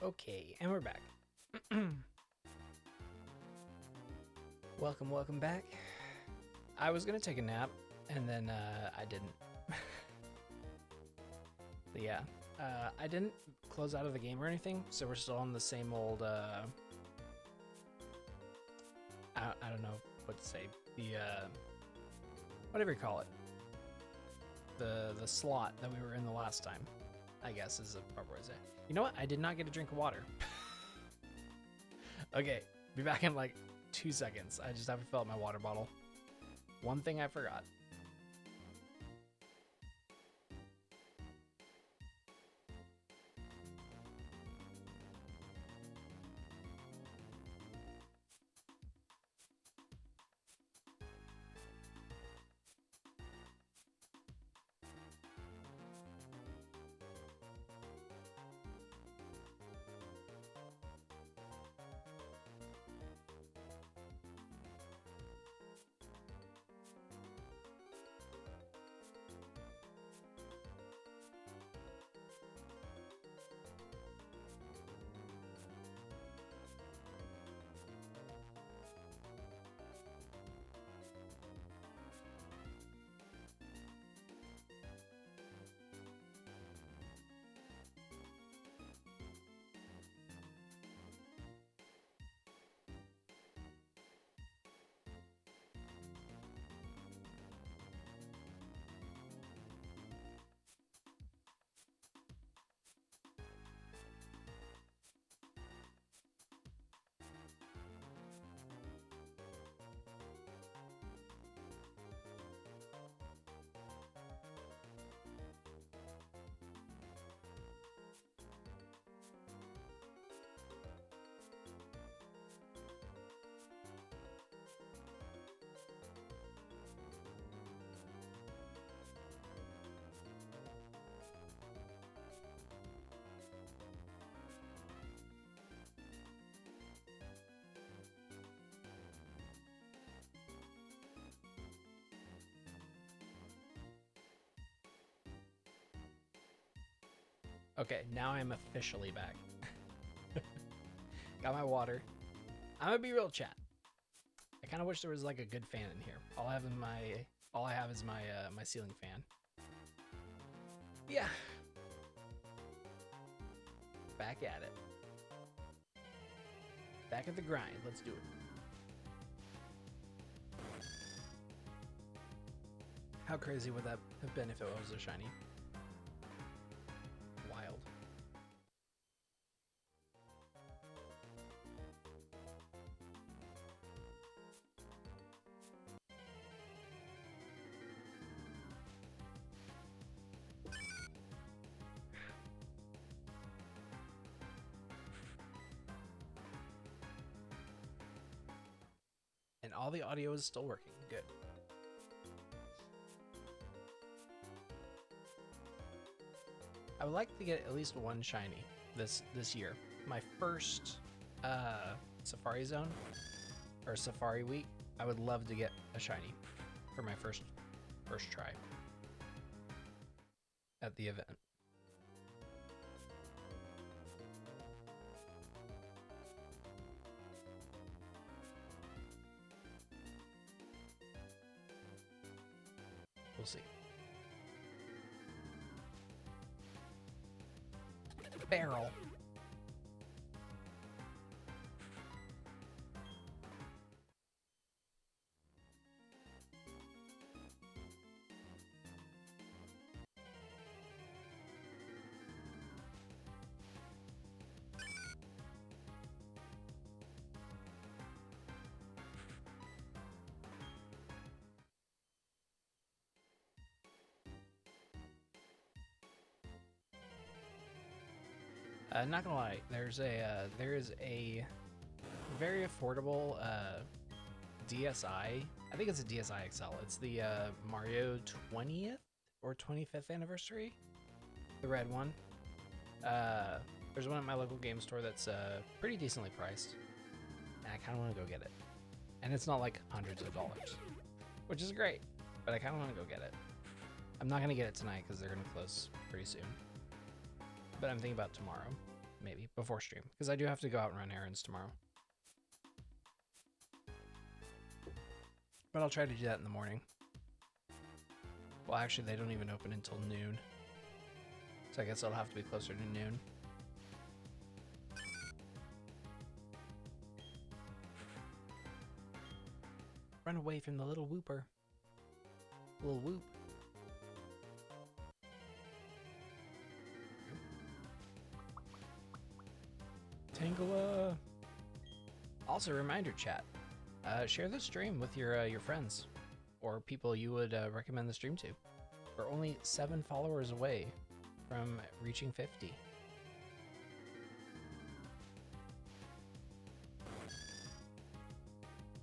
Okay, and we're back. Welcome back. I was gonna take a nap, and then I didn't. But yeah, I didn't close out of the game or anything, so we're still on the same old. I don't know what to say. The whatever you call it. The slot that we were in the last time, I guess is the proper way to say. You know what? I did not get a drink of water. Okay, be back in like 2 seconds. I just haven't filled my water bottle. One thing I forgot. Okay, now I'm officially back. Got my water. I'm gonna be real, chat. I kind of wish there was like a good fan in here. All I have is my ceiling fan. Yeah. Back at it. Back at the grind. Let's do it. How crazy would that have been if it was a shiny? Wild. And all the audio is still working. Good. I would like to get at least one shiny this year. My first Safari Zone or Safari Week, I would love to get a shiny for my first try at the event. We'll see. Barrel. Not gonna lie, there is a very affordable DSi. I think it's a DSi XL. It's the Mario 20th or 25th anniversary, the red one. There's one at my local game store that's pretty decently priced, and I kind of want to go get it. And it's not like hundreds of dollars, which is great, but I kind of want to go get it. I'm not gonna get it tonight because they're gonna close pretty soon. But I'm thinking about tomorrow, maybe before stream, because I do have to go out and run errands tomorrow. But I'll try to do that in the morning. Well, actually, they don't even open until noon. So I guess it'll have to be closer to noon. Run away from the little whooper. Little whoop. Tangela. Also, reminder chat. Share the stream with your friends or people you would recommend the stream to. We're only 7 followers away from reaching 50.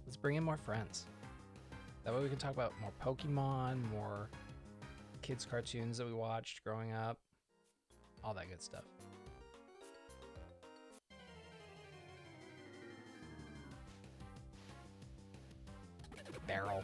Let's bring in more friends. That way we can talk about more Pokemon, more kids' cartoons that we watched growing up, all that good stuff. Barrel.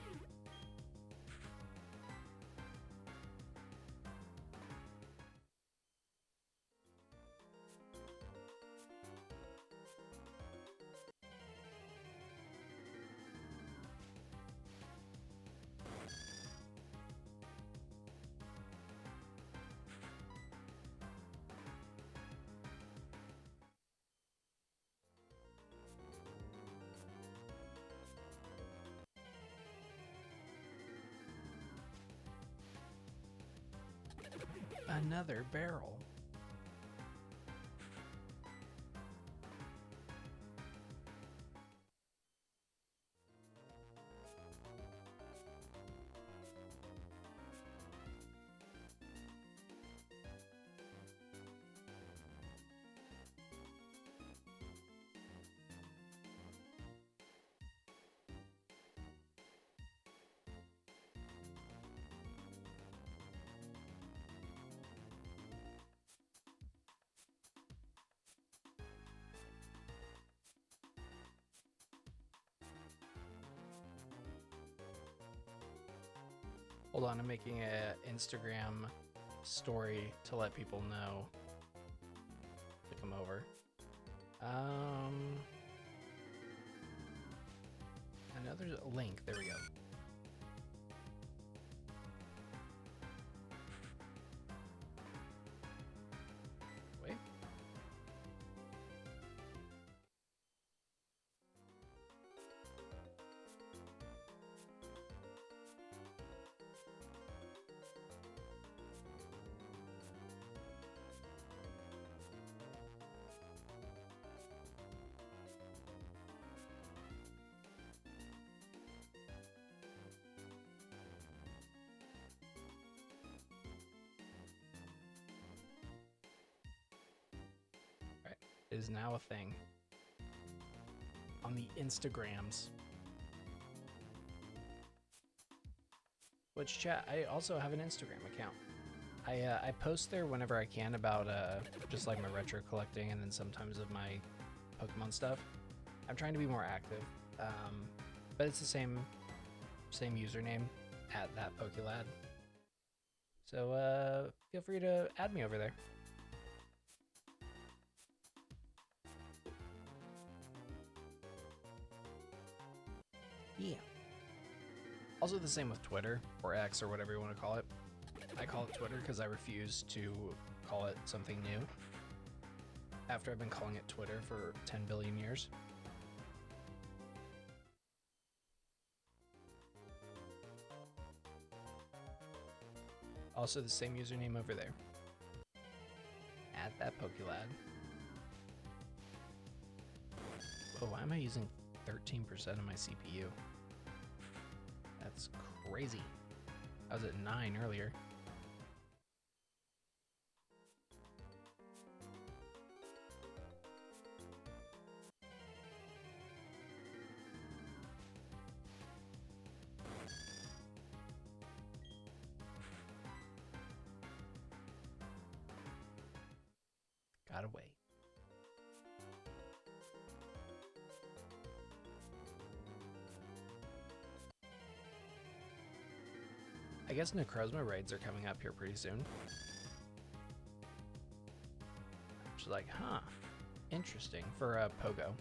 Another barrel. Hold on, I'm making an Instagram story to let people know to come over. Another link. There we go. Wait. Is now a thing on the Instagrams. Which chat, I also have an Instagram account. I post there whenever I can about just like my retro collecting and then sometimes of my Pokemon stuff. I'm trying to be more active, but it's the same username at that Pokelad. So feel free to add me over there. Yeah. Also the same with Twitter, or X, or whatever you want to call it. I call it Twitter because I refuse to call it something new after I've been calling it Twitter for 10 billion years. Also the same username over there. At that Pokelad. Oh, why am I using 13% of my CPU? That's crazy. I was at 9 earlier. Got away. I guess Necrozma raids are coming up here pretty soon. She's like, huh, Interesting for a Pogo.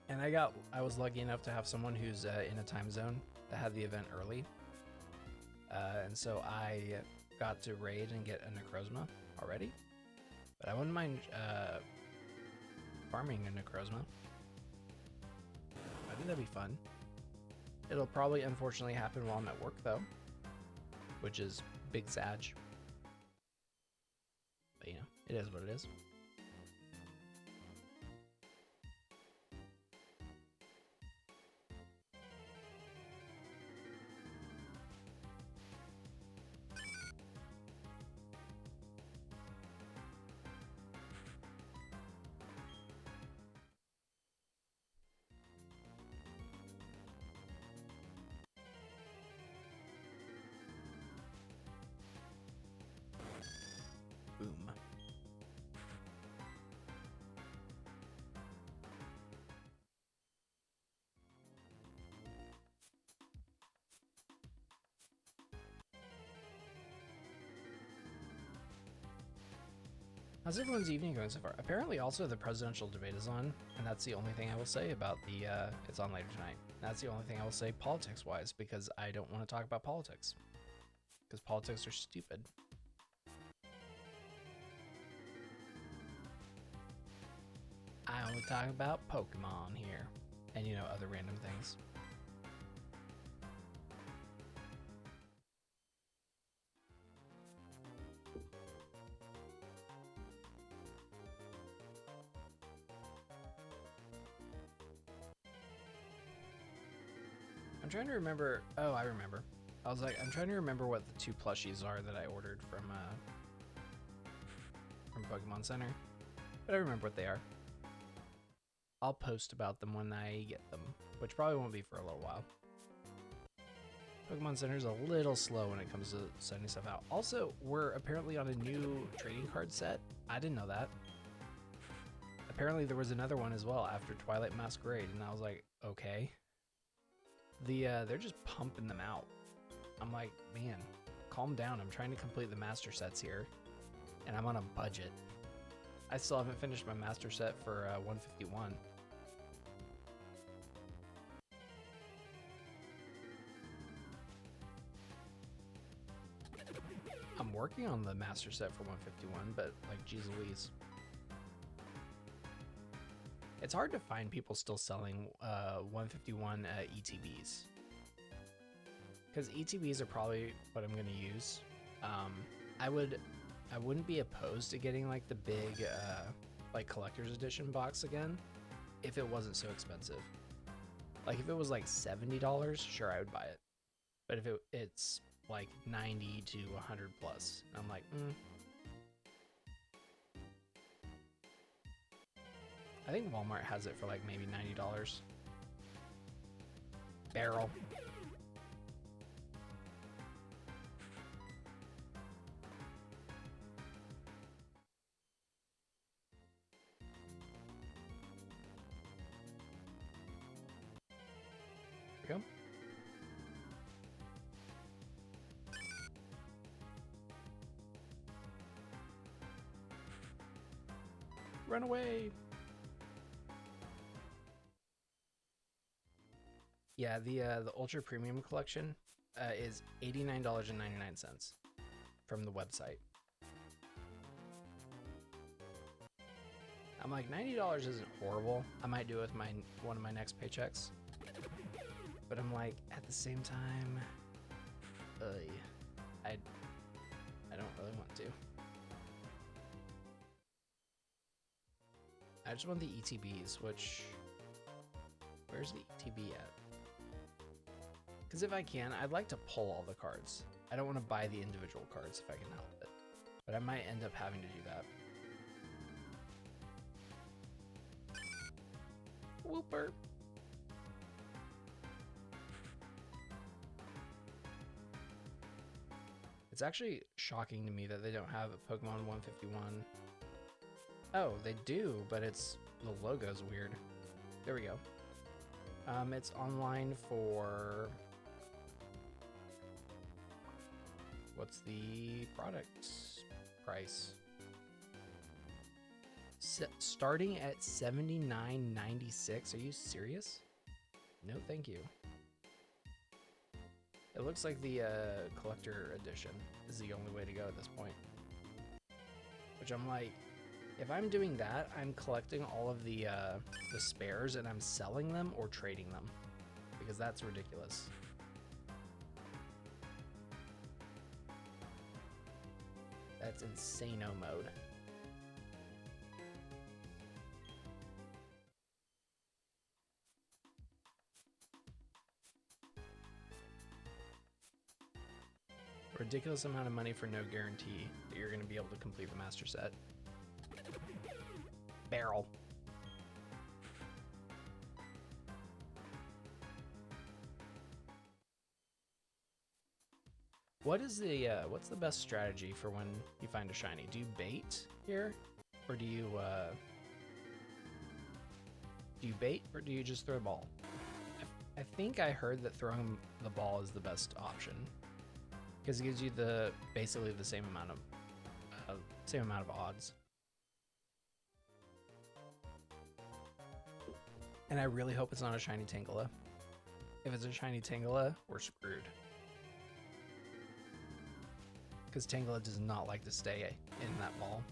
And I was lucky enough to have someone who's in a time zone that had the event early. And so I got to raid and get a Necrozma already. But I wouldn't mind farming a Necrozma. I think that'd be fun. It'll probably unfortunately happen while I'm at work though, which is big sag. But you know, it is what it is. Boom. How's everyone's evening going so far? Apparently also the presidential debate is on, and that's the only thing I will say about the, it's on later tonight. That's the only thing I will say politics-wise, because I don't want to talk about politics. Because politics are stupid. I only talk about Pokemon here, and you know, other random things. I'm trying to remember. Oh, I remember. I was like, I'm trying to remember what the 2 plushies are that I ordered from Pokemon Center, but I remember what they are. I'll post about them when I get them, which probably won't be for a little while. Pokemon Center is a little slow when it comes to sending stuff out. Also, we're apparently on a new trading card set. I didn't know that. Apparently there was another one as well after Twilight Masquerade, and I was like, okay. They're just pumping them out. I'm like, man, calm down. I'm trying to complete the master sets here, and I'm on a budget. I still haven't finished my master set for 151. I'm working on the master set for 151, but like, geez Louise. It's hard to find people still selling 151 ETBs. Because ETBs are probably what I'm going to use. I wouldn't be opposed to getting like the big like collector's edition box again if it wasn't so expensive. Like if it was like $70, sure, I would buy it. But if it's like 90 to 100 plus, I'm like, I think Walmart has it for like maybe $90. Barrel. There we go. Run away. Yeah, the Ultra Premium Collection is $89.99 from the website. I'm like, $90 isn't horrible. I might do it with one of my next paychecks. But I'm like, at the same time, I don't really want to. I just want the ETBs, which, where's the ETB at? Because if I can, I'd like to pull all the cards. I don't want to buy the individual cards if I can help it. But I might end up having to do that. Whooper. It's actually shocking to me that they don't have a Pokemon 151. Oh, they do, but the logo's weird. There we go. It's online for... What's the product price? Starting at 79.96. Are you serious? No, thank you. It looks like the collector edition is the only way to go at this point. Which I'm like, if I'm doing that, I'm collecting all of the spares and I'm selling them or trading them, because that's ridiculous. That's insano mode. Ridiculous amount of money for no guarantee that you're going to be able to complete the master set. Barrel. What is the what's the best strategy for when you find a shiny? Do you bait here, or do you bait, or do you just throw the ball? I think I heard that throwing the ball is the best option, because it gives you basically the same amount of odds. And I really hope it's not a shiny Tangela. If it's a shiny Tangela, we're screwed. Because Tangela does not like to stay in that ball.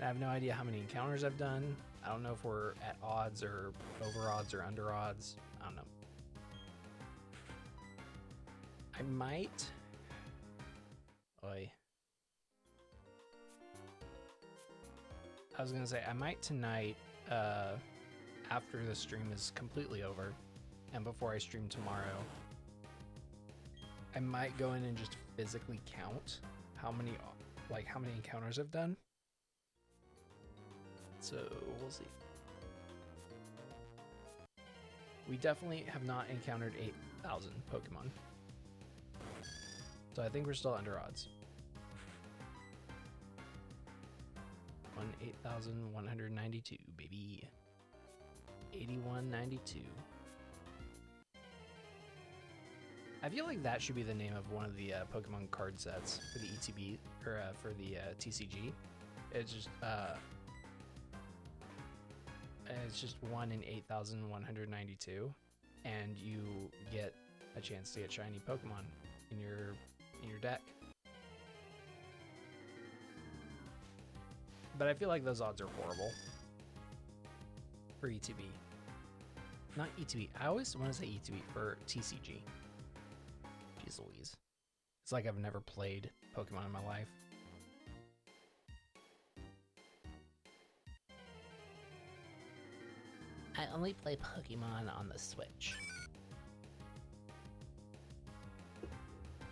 I have no idea how many encounters I've done. I don't know if we're at odds or over odds or under odds. I don't know. I might... Oy. I was gonna say, I might tonight, after the stream is completely over, and before I stream tomorrow, I might go in and just physically count how many encounters I've done. So we'll see. We definitely have not encountered 8,000 Pokemon. So I think we're still under odds. 8,192, baby. 8192. I feel like that should be the name of one of the Pokemon card sets for the ETB, or for the TCG. It's just 1 in 8,192, and you get a chance to get shiny Pokemon in your deck. But I feel like those odds are horrible for ETB. Not ETB. I always want to say ETB for TCG. Jeez Louise. It's like I've never played Pokemon in my life. I only play Pokemon on the Switch.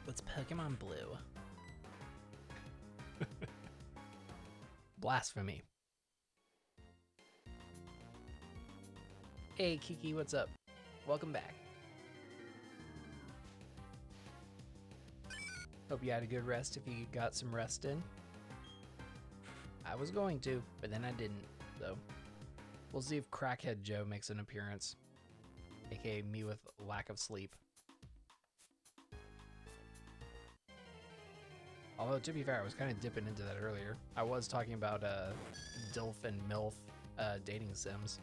What's Pokemon Blue? Blasphemy. Hey Kiki, what's up? Welcome back. Hope you had a good rest if you got some rest in. I was going to, but then I didn't, so we'll see if Crackhead Joe makes an appearance, aka me with lack of sleep. Although, to be fair, I was kind of dipping into that earlier. I was talking about DILF and MILF dating sims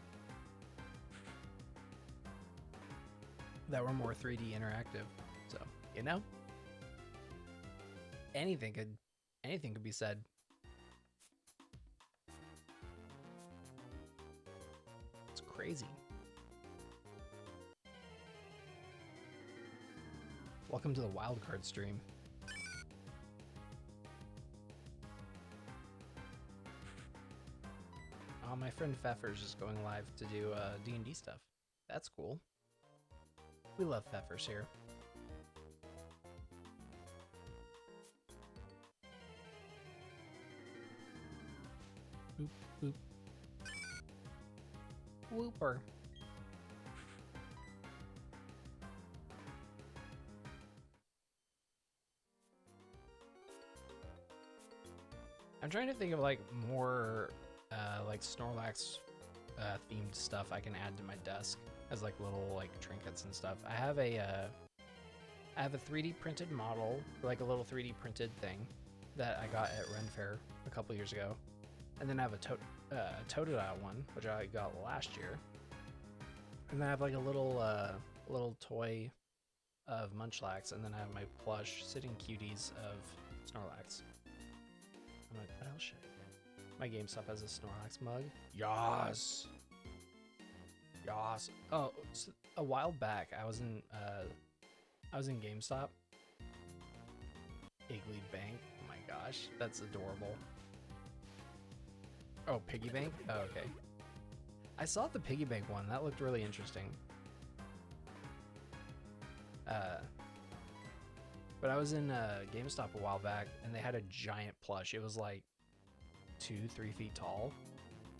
that were more 3D interactive. So, you know, anything could be said. It's crazy. Welcome to the wildcard stream. Oh, my friend Pfeffer's just going live to do D&D stuff. That's cool. We love Pfeffers here. Boop, boop. Whooper. I'm trying to think of like more like Snorlax themed stuff I can add to my desk as like little like trinkets and stuff. I have a I have a 3D printed model, like a little 3D printed thing that I got at Ren Fair a couple years ago. And then I have a Totodile one, which I got last year. And then I have like a little toy of Munchlax, and then I have my plush Sitting Cuties of Snorlax. I'm like, what else should I get? My GameStop has a Snorlax mug. Yas! Yas! Oh, so a while back, I was in GameStop. Iggly Bank. Oh my gosh, that's adorable. Oh, Piggy Bank? Oh, okay. I saw the Piggy Bank one. That looked really interesting. But I was in GameStop a while back, and they had a giant plush. It was like 2-3 feet tall,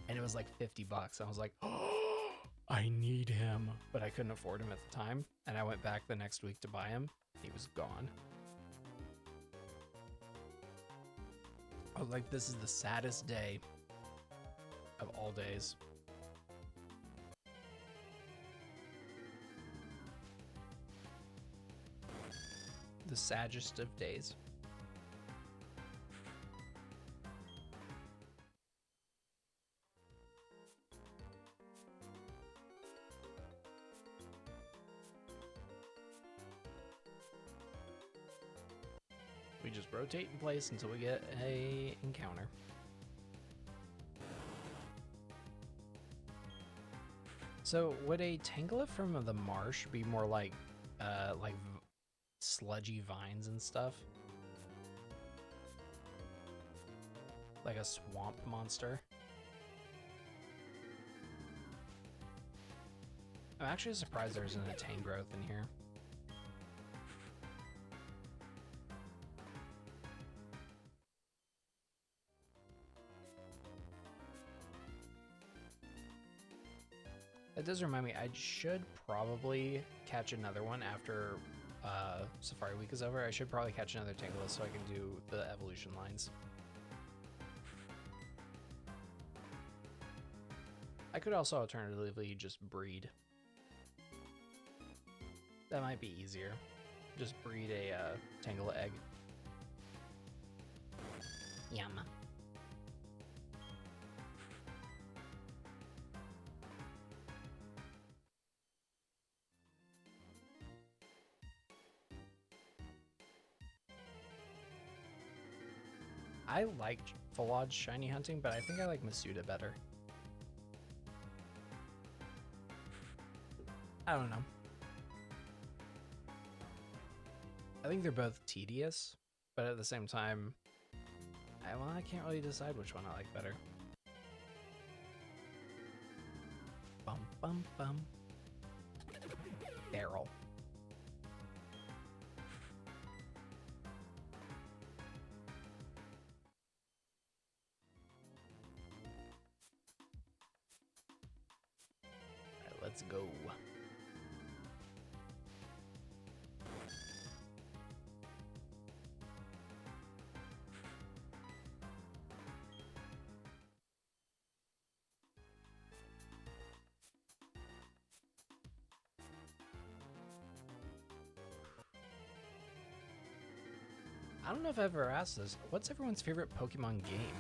and it was like $50. I was like, oh, I need him, but I couldn't afford him at the time. And I went back the next week to buy him. He was gone. I was like, this is the saddest day of all days. The saddest of days. We just rotate in place until we get a encounter. So would a Tangela from the marsh be more like sludgy vines and stuff? Like a swamp monster? I'm actually surprised there isn't a Tangrowth in here. That does remind me, I should probably catch another one after Safari Week is over. I should probably catch another Tangela so I can do the evolution lines. I could also alternatively just breed. That might be easier. Just breed a Tangela egg. Yum. I like Full shiny hunting, but I think I like Masuda better. I don't know. I think they're both tedious, but at the same time, I can't really decide which one I like better. Bum bum bum. Barrel. Alright, let's go. I don't know if I've ever asked this. What's everyone's favorite Pokemon game?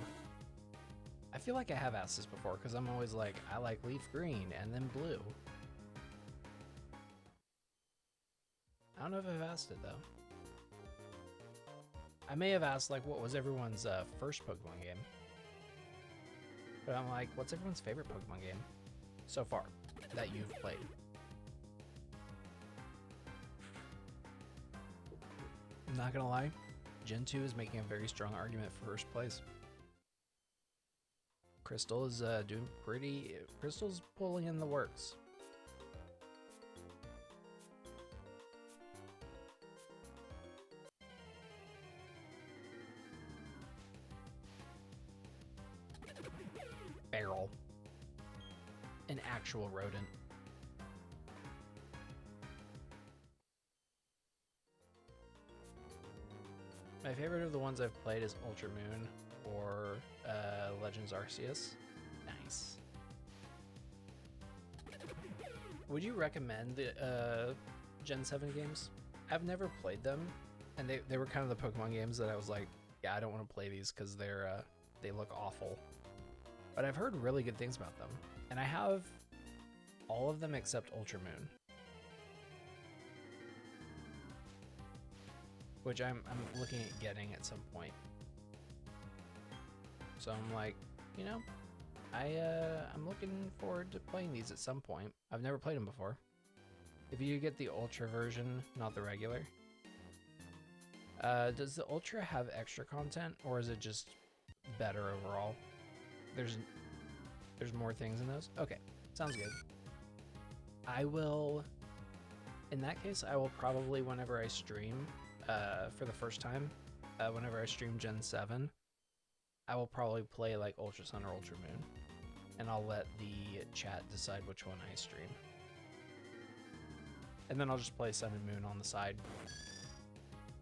I feel like I have asked this before because I'm always like, I like Leaf Green and then Blue. I don't know if I've asked it though. I may have asked like, what was everyone's first Pokemon game? But I'm like, what's everyone's favorite Pokemon game so far that you've played? I'm not gonna lie, Gen 2 is making a very strong argument for first place. Crystal is doing pretty. Crystal's pulling in the works. Barrel. An actual rodent. My favorite of the ones I've played is Ultra Moon or Legends Arceus. Nice. Would you recommend the Gen 7 games? I've never played them, and they were kind of the Pokemon games that I was like, yeah, I don't want to play these because they look awful. But I've heard really good things about them, and I have all of them except Ultra Moon, which I'm looking at getting at some point. So I'm like, you know, I'm looking forward to playing these at some point. I've never played them before. If you get the Ultra version, not the regular. Does the Ultra have extra content, or is it just better overall? There's more things in those? Okay, sounds good. I will, in that case, I will probably, whenever I stream, for the first time, whenever I stream Gen 7, I will probably play like Ultra Sun or Ultra Moon, and I'll let the chat decide which one I stream. And then I'll just play Sun and Moon on the side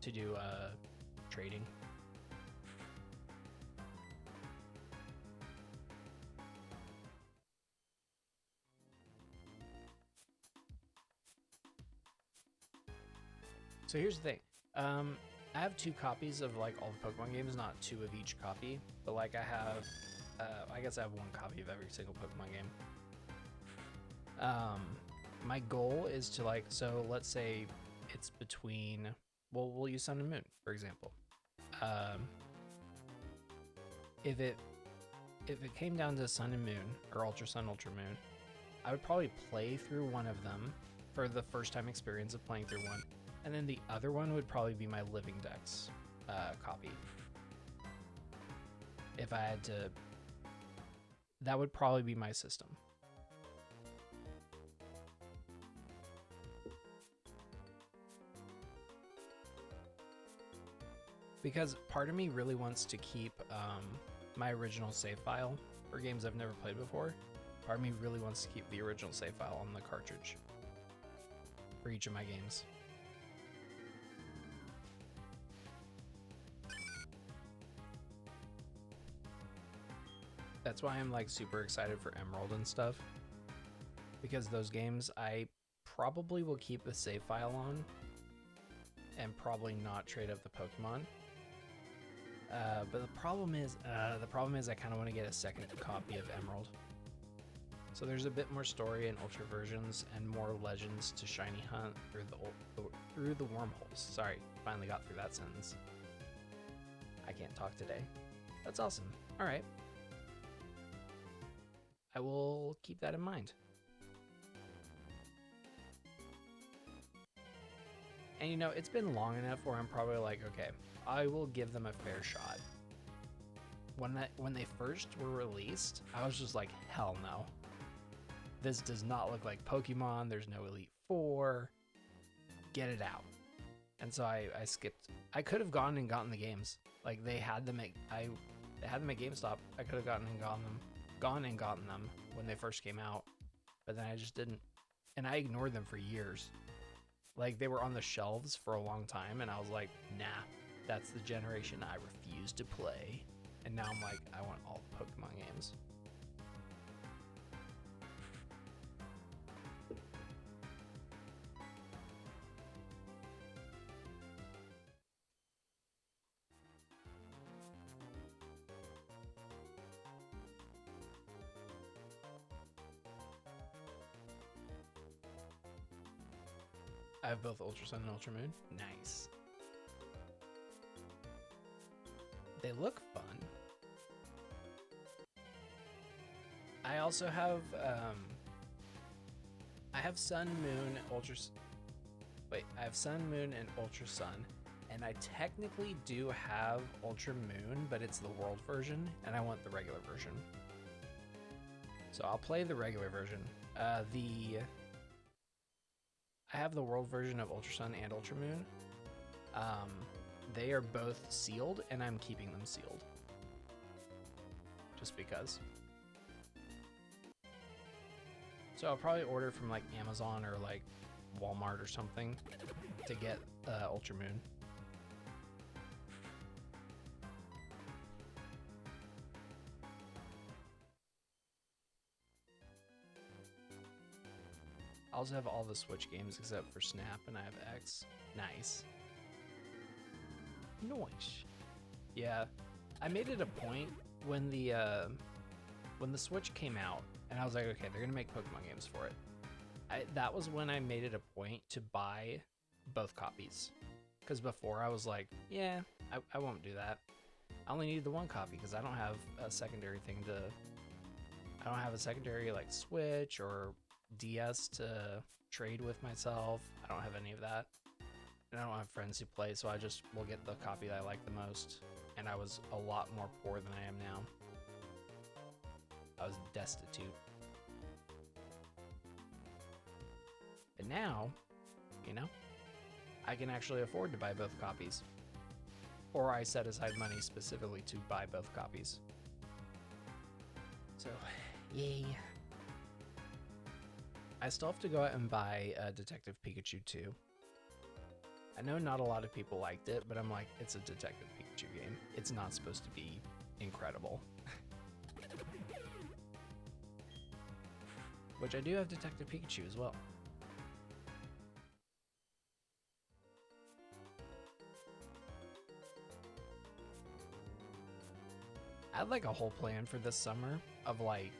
to do trading. So here's the thing. I have 2 copies of like all the Pokemon games, not 2 of each copy, but like I have, I guess I have 1 copy of every single Pokemon game. My goal is to like, so let's say it's between, well, we'll use Sun and Moon, for example. If it came down to Sun and Moon, or Ultra Sun, Ultra Moon, I would probably play through one of them for the first time experience of playing through one, and then the other one would probably be my Living Dex copy. If I had to, that would probably be my system. Because part of me really wants to keep my original save file for games I've never played before. Part of me really wants to keep the original save file on the cartridge for each of my games. That's why I'm like super excited for Emerald and stuff, because those games I probably will keep the save file on and probably not trade up the Pokemon. But the problem is I kind of want to get a second copy of Emerald. So there's a bit more story in Ultra versions and more legends to shiny hunt through the wormholes. Sorry, finally got through that sentence. I can't talk today. That's awesome. All right. I will keep that in mind. And you know, it's been long enough where I'm probably like, okay, I will give them a fair shot. When they first were released, I was just like, hell no. This does not look like Pokemon. There's no Elite Four. Get it out. And so I skipped. I could have gone and gotten the games. Like they had them at GameStop. I could have gone and gotten them when they first came out, but then I just didn't. And I ignored them for years. Like they were on the shelves for a long time, and I was like, nah, that's the generation I refuse to play. And now I'm like, I want all the Pokemon games. I have both Ultra Sun and Ultra Moon. Nice. They look fun. I also have I have Sun, Moon, I have Sun, Moon, and Ultra Sun, and I technically do have Ultra Moon, but it's the world version, and I want the regular version. So I'll play the regular version. I have the world version of Ultra Sun and Ultra Moon. They are both sealed, and I'm keeping them sealed. Just because. So I'll probably order from like Amazon or like Walmart or something to get Ultra Moon. also have all the Switch games except for Snap, and I have X. Nice. Nice. Yeah, I made it a point when the Switch came out, and I was like, okay, they're gonna make Pokemon games for it. That was when I made it a point to buy both copies, because before I was like, yeah, I won't do that. I only need the one copy because I don't have a secondary thing to. I don't have a secondary like Switch or DS to trade with myself. I don't have any of that. And I don't have friends who play, so I just will get the copy that I like the most. And I was a lot more poor than I am now. I was destitute. But now, you know, I can actually afford to buy both copies. Or I set aside money specifically to buy both copies. So, yay. I still have to go out and buy Detective Pikachu 2. I know not a lot of people liked it, but I'm like, it's a Detective Pikachu game. It's not supposed to be incredible. Which I do have Detective Pikachu as well. I had like a whole plan for this summer of like,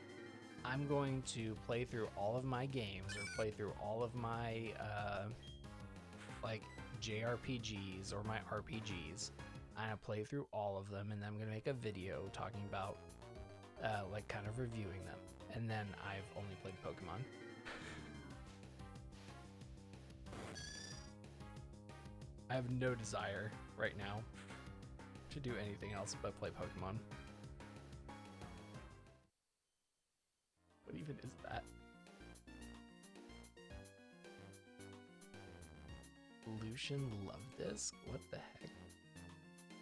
I'm going to play through all of my games or play through all of my like JRPGs or my RPGs. I'm gonna play through all of them, and then I'm gonna make a video talking about like kind of reviewing them. And then I've only played Pokemon. I have no desire right now to do anything else but play Pokemon. What even is that? Lucian Love Disc? What the heck?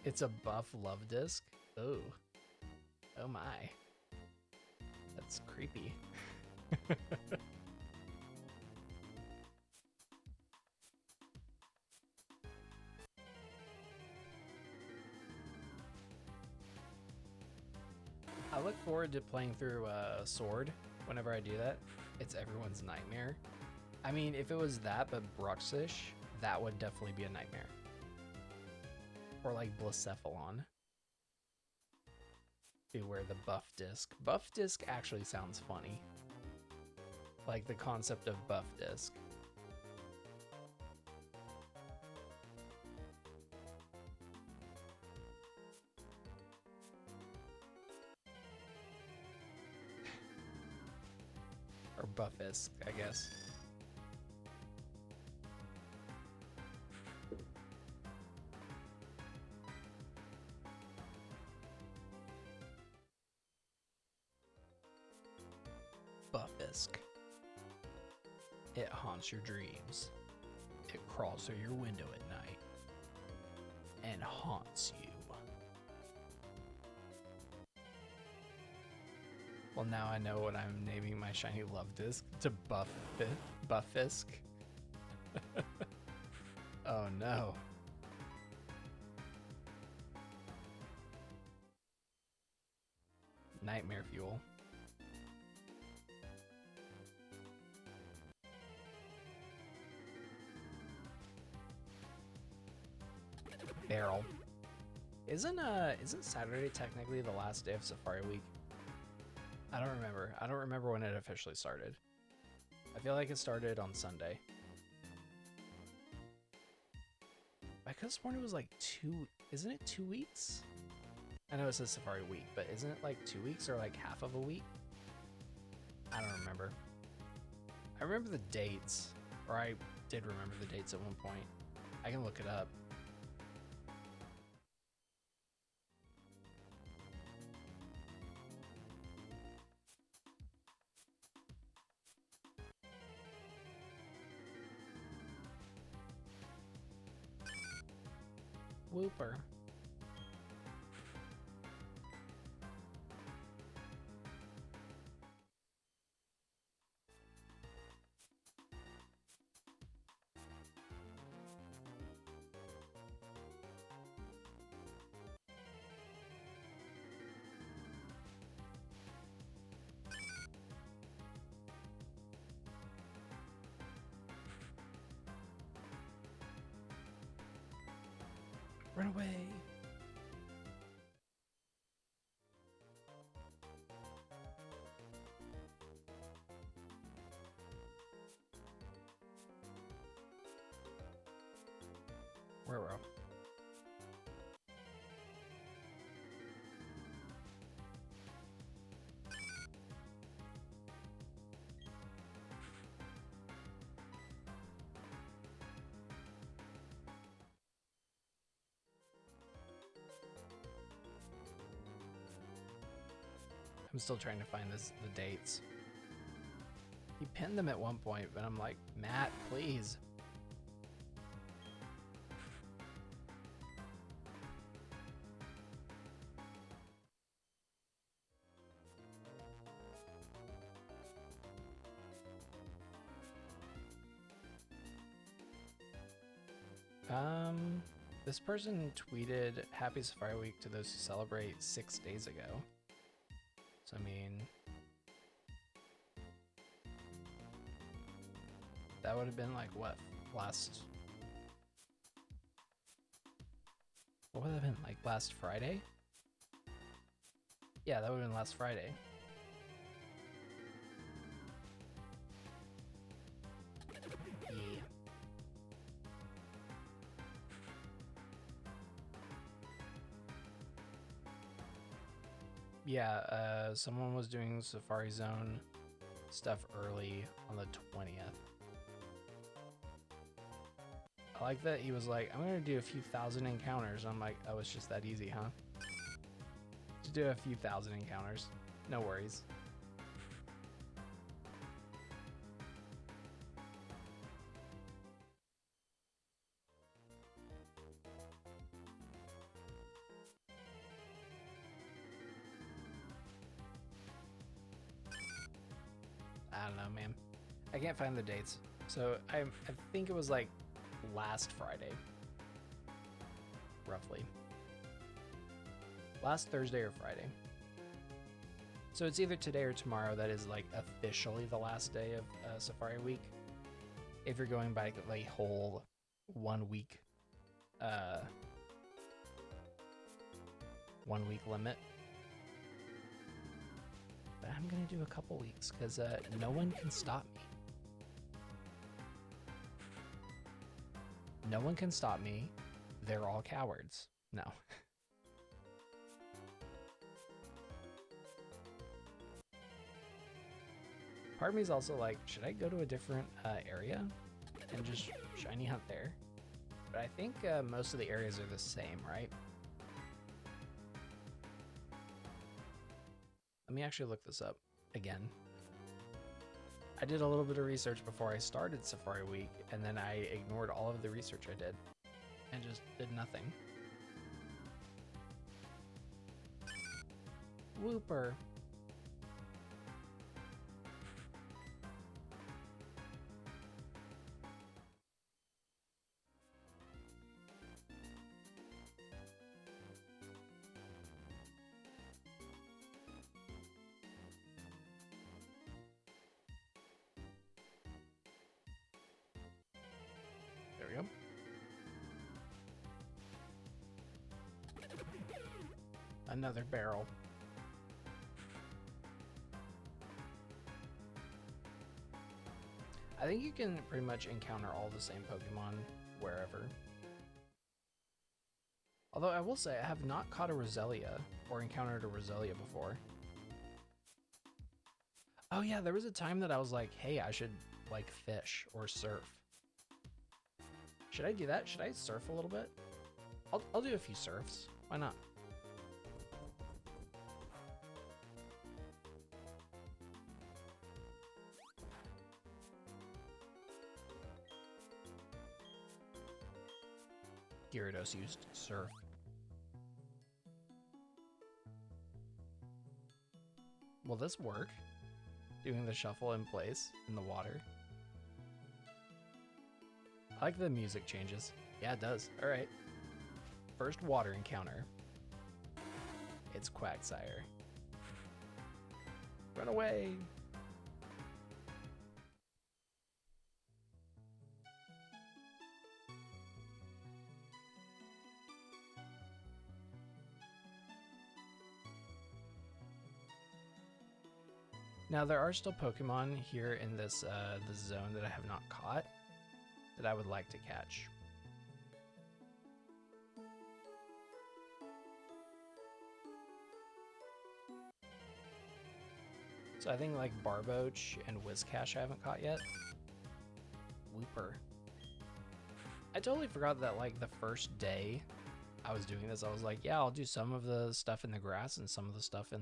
It's a buff love disc? Oh. Oh my. That's creepy. I look forward to playing through Sword whenever I do that. It's everyone's nightmare. I mean, if it was that but Bruxish, that would definitely be a nightmare. Or like Blacephalon. Beware the buff disc. Buff disc actually sounds funny. Like the concept of buff disc. Or Buffisk, I guess. Buffisk. It haunts your dreams. It crawls through your window at night and haunts you. Well, now I know what I'm naming my shiny love disc to Buffisk. Oh no. Nightmare fuel. Barrel. Isn't Saturday technically the last day of Safari Week? I don't remember. I don't remember when it officially started. I feel like it started on Sunday. I could have sworn it was like isn't it 2 weeks? I know it says Safari Week, but isn't it like 2 weeks or like half of a week? I don't remember. I remember the dates, or I did remember the dates at one point. I can look it up. Wooper. Run away. Where were? I'm still trying to find the dates. He pinned them at one point, but I'm like, Matt, please. This person tweeted Happy Safari Week to those who celebrate 6 days ago. So, I mean, that would have been like what, last, what would that have been, like last Friday? Yeah, that would have been last Friday. Yeah, someone was doing Safari Zone stuff early on the 20th. I like that he was like, I'm gonna do a few thousand encounters. I'm like, oh, it's just that easy, huh? Just do a few thousand encounters. No worries. I don't know, man. I can't find the dates. So I think it was like last Friday, roughly. Last Thursday or Friday. So it's either today or tomorrow that is like officially the last day of Safari Week. If you're going by the whole 1 week, 1 week limit. But I'm gonna do a couple weeks because no one can stop me. No one can stop me. They're all cowards. No. Part of me is also like, should I go to a different area and just shiny hunt there? But I think most of the areas are the same, right? Let me actually look this up again. I did a little bit of research before I started Safari Week, and then I ignored all of the research I did and just did nothing. Whooper. There we go. Another barrel. I think you can pretty much encounter all the same Pokemon wherever. Although I will say I have not caught a Roselia or encountered a Roselia before. Oh yeah, there was a time that I was like, hey, I should like fish or surf. Should I do that? Should I surf a little bit? I'll do a few surfs. Why not? Gyarados used surf. Will this work? Doing the shuffle in place in the water. I like the music changes. Yeah, it does. All right. First water encounter. It's Quagsire. Run away. Now there are still Pokemon here in this zone that I have not caught that I would like to catch. So I think like Barboach and Whiscash I haven't caught yet. Wooper. I totally forgot that like the first day I was doing this, I was like, yeah, I'll do some of the stuff in the grass and some of the stuff in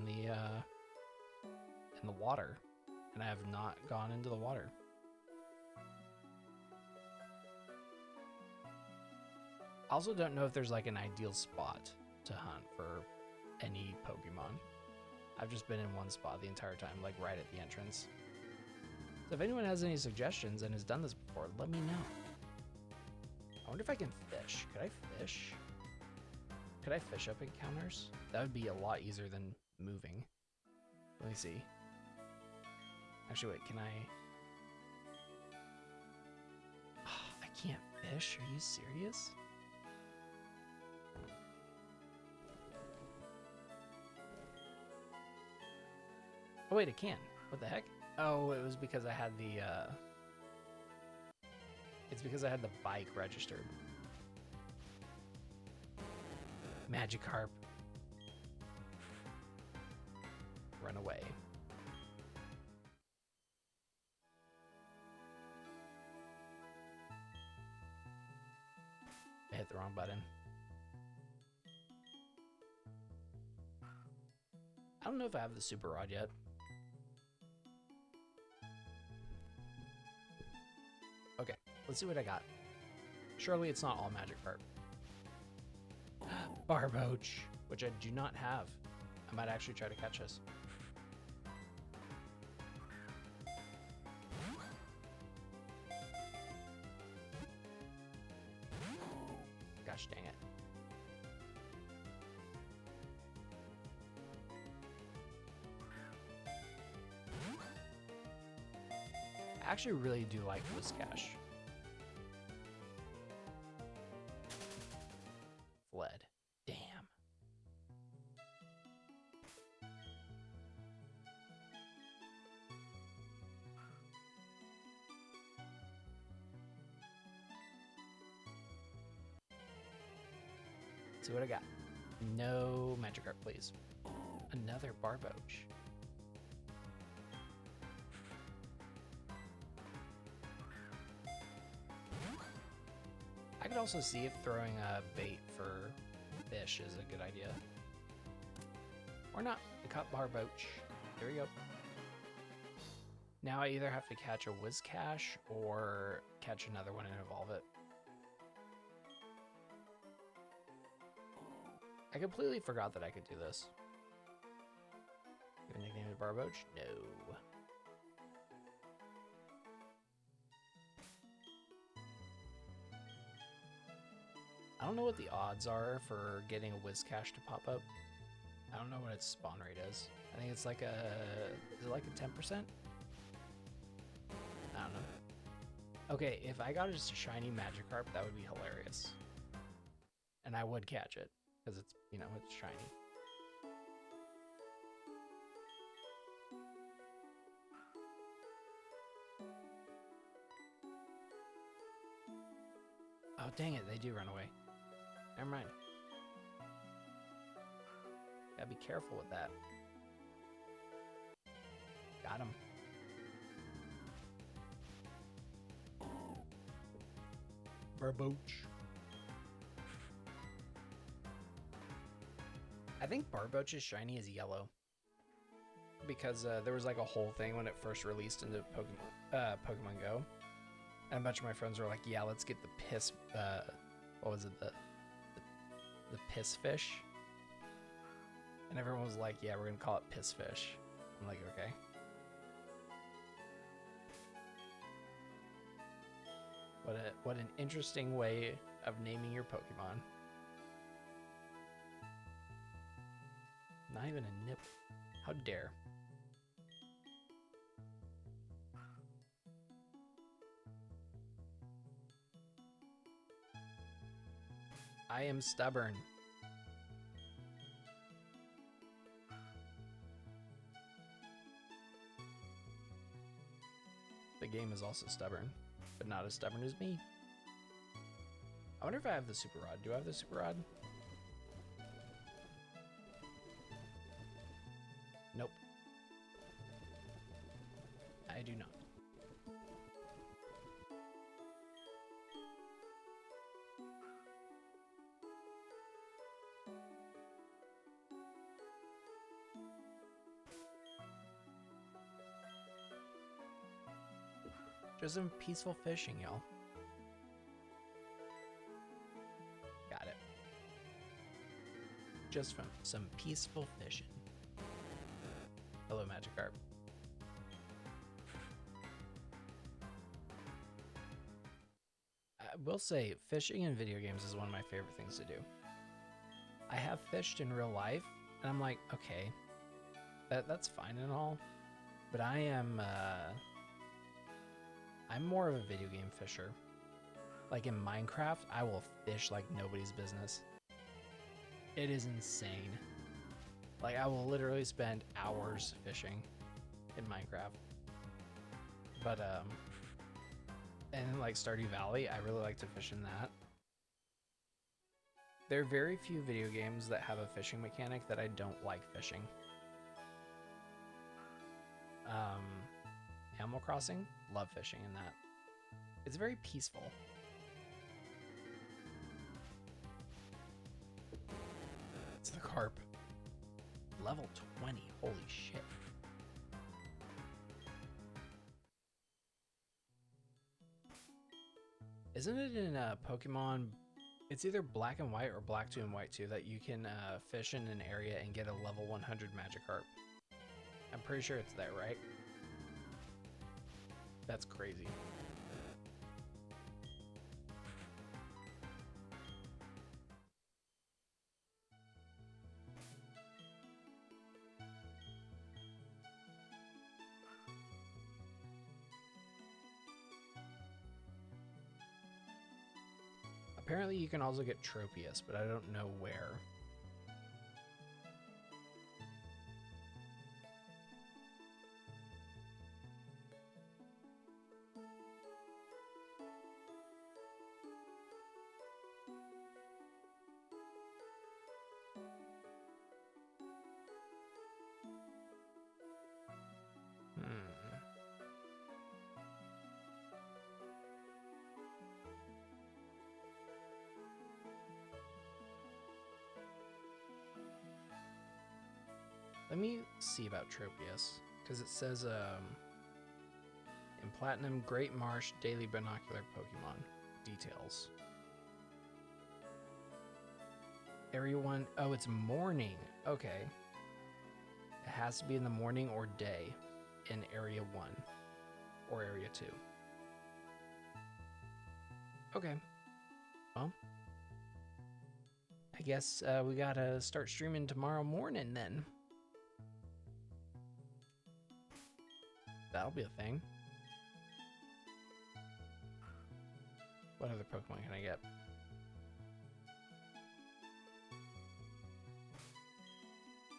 the water. And I have not gone into the water. I also don't know if there's like an ideal spot to hunt for any Pokemon. I've just been in one spot the entire time, like right at the entrance. So if anyone has any suggestions and has done this before, let me know. I wonder if I can fish. Could I fish? Could I fish up encounters? That would be a lot easier than moving. Let me see. Actually, wait, can I? Oh, I can't fish? Are you serious? Oh wait, it can. What the heck? Oh, it was because I had the it's because I had the bike registered. Magikarp. Run away. I hit the wrong button. I don't know if I have the Super Rod yet. Okay, let's see what I got. Surely it's not all Magikarp. Barboach, which I do not have. I might actually try to catch this. Gosh dang it. I actually really do like Whiscash. Fled. Damn. See what I got. No Magikarp, please. Another Barboach. I could also see if throwing a bait for fish is a good idea. Or not. I caught Barboach. There we go. Now I either have to catch a Whiscash or catch another one and evolve it. I completely forgot that I could do this. Your nickname is Barboach? No. I don't know what the odds are for getting a Whiscash to pop up. I don't know what its spawn rate is. I think it's like a... Is it like a 10%? I don't know. Okay, if I got just a shiny Magikarp, that would be hilarious. And I would catch it, because it's, you know, it's shiny. Oh, dang it, they do run away. Never mind. Gotta be careful with that. Got him. Barboach. I think Barboach's shiny is yellow. Because there was like a whole thing when it first released into Pokemon Go. And a bunch of my friends were like, yeah, let's get the piss, what was it, the piss fish? And everyone was like, yeah, we're gonna call it piss fish. I'm like, okay. What an interesting way of naming your Pokemon. Not even a nip. How dare. I am stubborn. The game is also stubborn, but not as stubborn as me. I wonder if I have the super rod. Do I have the super rod? Nope. I do not. Just some peaceful fishing, y'all. Got it. Just from some peaceful fishing. Hello, Magikarp. I will say, fishing in video games is one of my favorite things to do. I have fished in real life, and I'm like, okay, that's fine and all, but I'm more of a video game fisher. Like in Minecraft, I will fish like nobody's business. It is insane. Like I will literally spend hours fishing in Minecraft. But and like Stardew Valley, I really like to fish in that. There are very few video games that have a fishing mechanic that I don't like fishing. Animal Crossing, love fishing in that. It's very peaceful. It's the carp. Level 20, holy shit. Isn't it in Pokemon? It's either Black and White or Black 2 and White 2 that you can fish in an area and get a level 100 Magikarp. I'm pretty sure it's there, right? That's crazy. Apparently you can also get Tropius, but I don't know where. Let me see about Tropius, because it says in Platinum, Great Marsh, Daily Binocular Pokemon. Details. Area 1, oh, it's morning. Okay. It has to be in the morning or day in Area 1 or Area 2. Okay. Well, I guess we gotta start streaming tomorrow morning then. That'll be a thing. What other Pokemon can I get?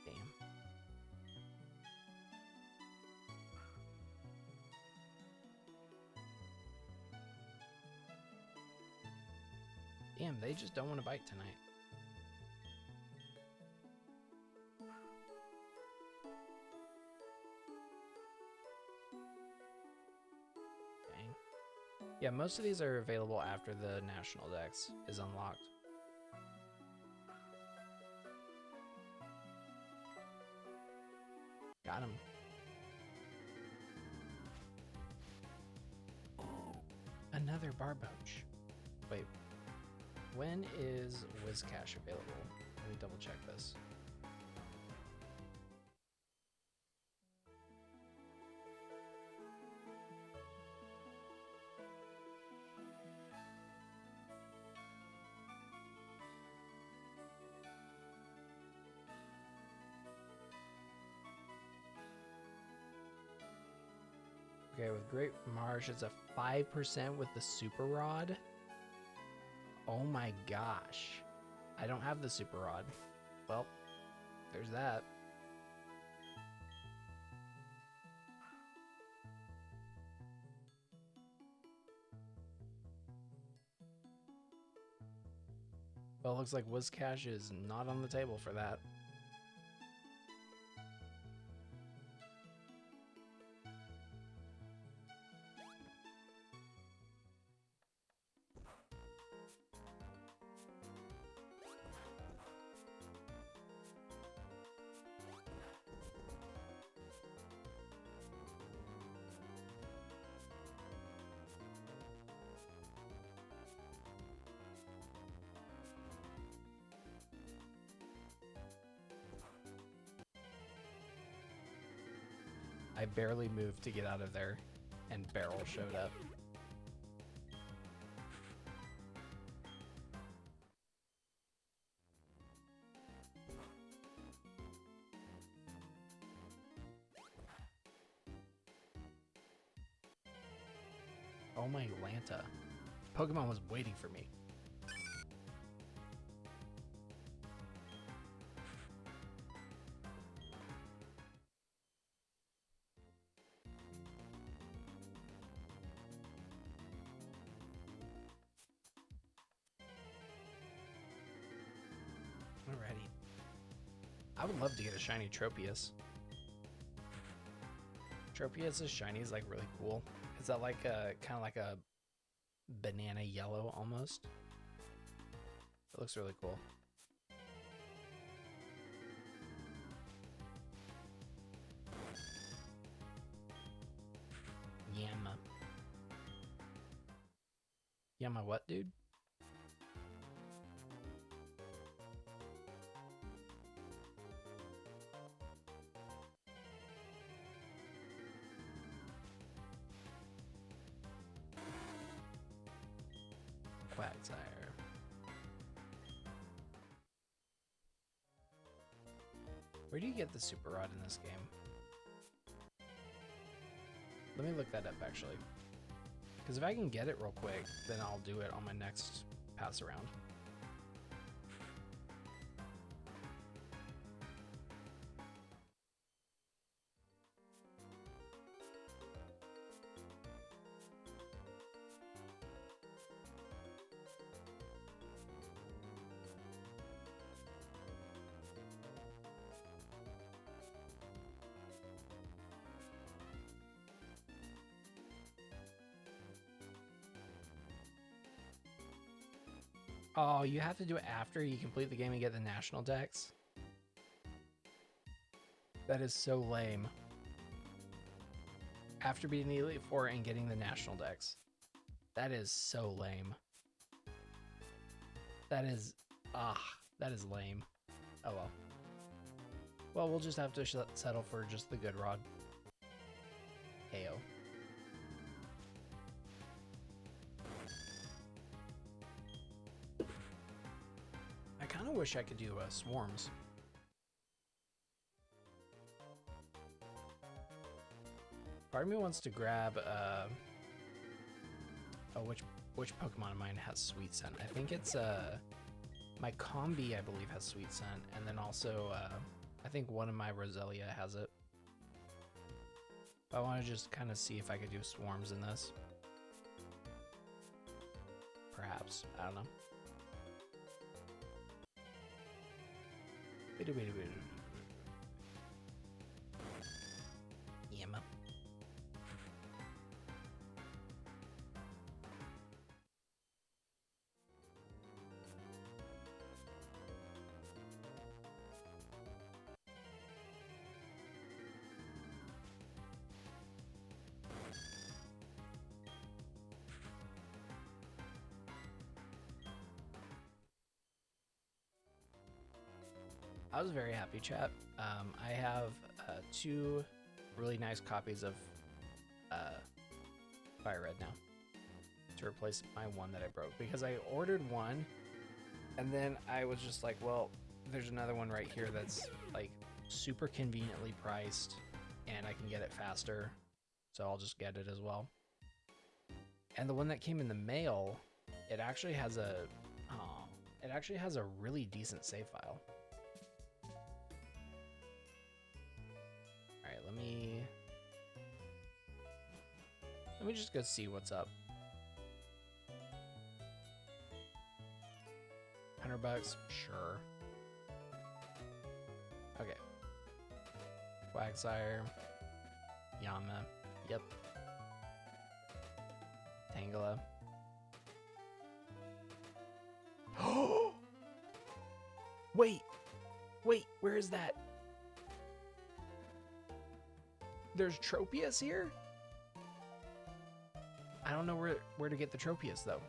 Damn. Damn, they just don't want to bite tonight. Yeah, most of these are available after the National Dex is unlocked. Got him. Another Barboach. Wait, when is Whiscash available? Let me double check this. Okay, with Great Marsh, it's a 5% with the Super Rod. Oh my gosh. I don't have the Super Rod. Well, there's that. Well, it looks like Whiscash is not on the table for that. I barely moved to get out of there, and Beryl showed up. Oh my Lanta. Pokemon was waiting for me. Alrighty. I would love to get a shiny Tropius. Tropius' shiny is like really cool. Is that like a kind of like a banana yellow almost? It looks really cool. Yama. Yama what, dude? Quagsire. Where do you get the Super Rod in this game? Let me look that up actually. Because if I can get it real quick, then I'll do it on my next pass around. Oh, you have to do it after you complete the game and get the national dex? That is so lame. After beating the Elite Four and getting the national dex. That is so lame. That is lame. Oh well. Well, we'll just have to settle for just the good rod. Heyo. I kind of wish I could do swarms. Part of me wants to grab oh, which Pokemon of mine has Sweet Scent? I think it's my Combi, I believe, has Sweet Scent, and then also I think one of my Roselia has it. But I want to just kind of see if I could do swarms in this. Perhaps, I don't know. Yama. I was very happy, chat. I have 2 really nice copies of Fire Red now to replace my one that I broke, because I ordered one and then I was just like, well, there's another one right here that's like super conveniently priced and I can get it faster, so I'll just get it as well. And the one that came in the mail, it actually has a really decent save file. All right, let me just go see what's up. $100. Sure. Okay. Quagsire. Yama. Yep. Tangela. Oh! Wait! Wait, where is that? There's Tropius here? I don't know where to get the Tropius, though.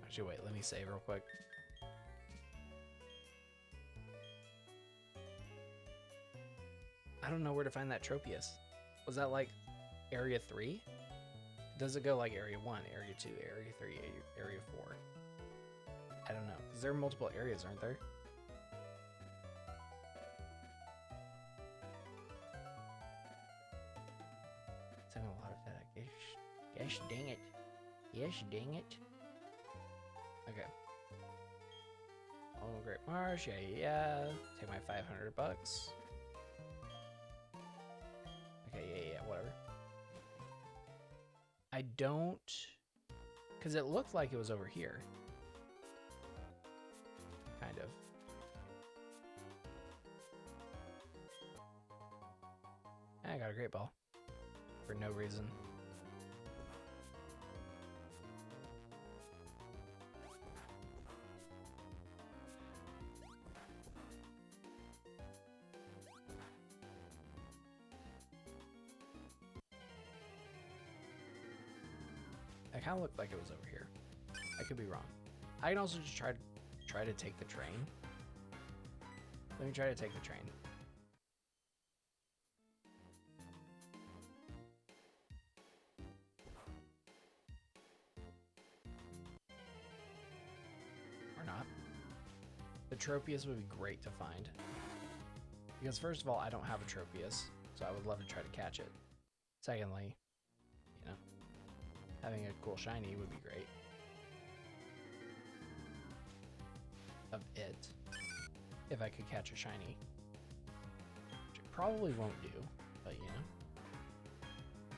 Actually, wait, let me save real quick. I don't know where to find that Tropius. Was that like Area 3? Does it go like Area 1, Area 2, Area 3, Area 4? I don't know, because there are multiple areas, aren't there? It's having a lot of that. Gosh dang it. Yes, dang it. Okay. Oh, Great Marsh, yeah. Take my $500. Okay, yeah, whatever. I don't... Because it looked like it was over here. Kind of. I got a Great Ball. For no reason. It kind of looked like it was over here. I could be wrong. I can also just try to take the train. Let me try to take the train. Or not. The Tropius would be great to find. Because first of all, I don't have a Tropius, so I would love to try to catch it. Secondly, you know, having a cool shiny would be great. Of it. If I could catch a shiny. Which it probably won't do, but you know.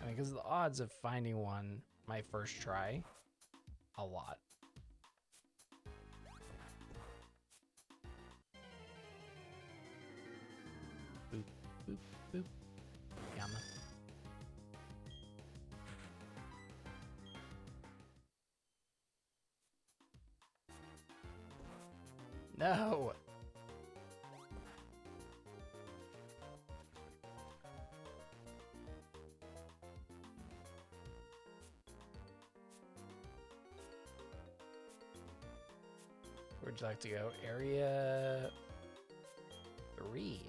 I mean, because the odds of finding one my first try, a lot. Boop, boop, boop. Yama. No! Where'd you like to go? Area 3.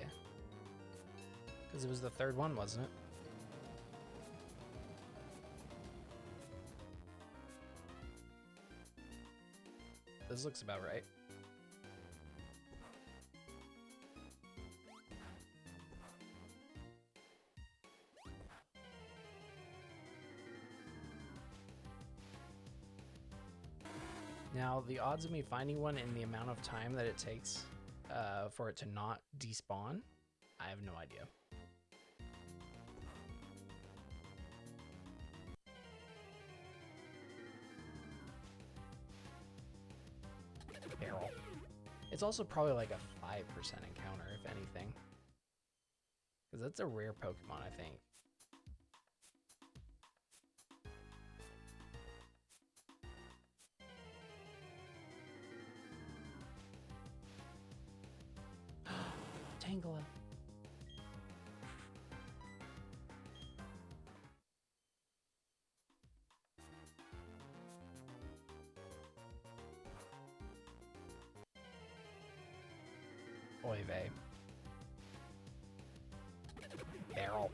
Because it was the third one, wasn't it? This looks about right. Now, the odds of me finding one in the amount of time that it takes for it to not despawn, I have no idea. Barrel. It's also probably like a 5% encounter, if anything. Because that's a rare Pokemon, I think. Tangela. Oy vey. Barrel.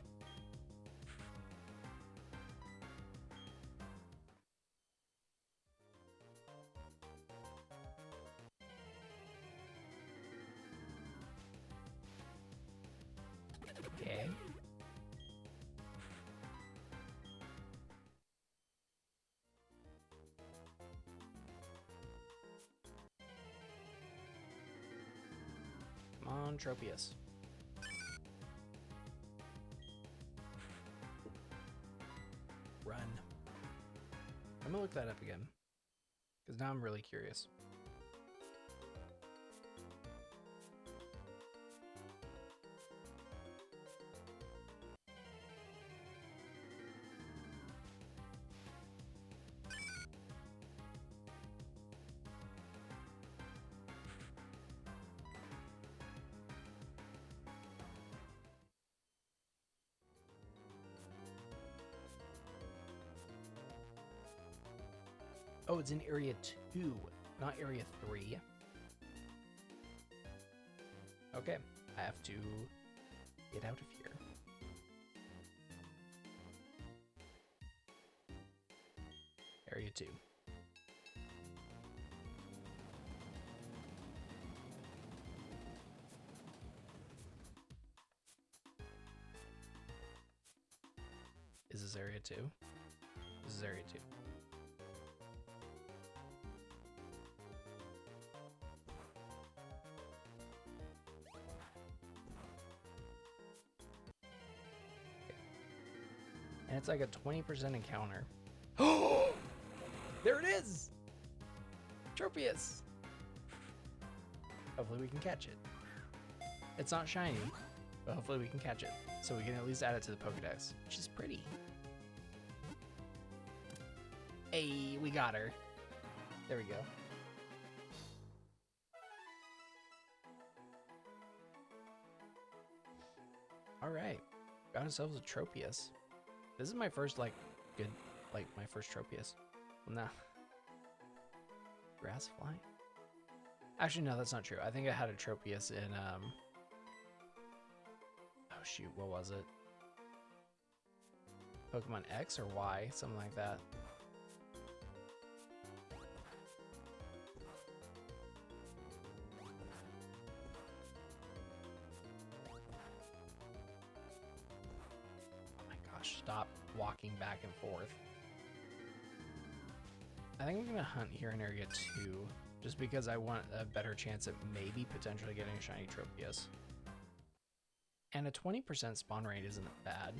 Okay. Come on, Tropius. look that up again, because now I'm really curious. Oh, it's in Area 2, not Area 3. Okay, I have to get out of here. Area 2. Is this Area 2? This is Area 2. And it's like a 20% encounter. Oh! There it is! Tropius! Hopefully we can catch it. It's not shiny, but hopefully we can catch it. So we can at least add it to the Pokedex, which is pretty. Hey, we got her. There we go. All right, got ourselves a Tropius. This is my first, like, good, like, my first Tropius. Well, nah. Grass fly? Actually, no, that's not true. I think I had a Tropius in, oh shoot, what was it? Pokemon X or Y? Something like that. Stop walking back and forth. I think I'm gonna hunt here in Area 2, just because I want a better chance of maybe potentially getting a shiny Tropius. And a 20% spawn rate isn't bad.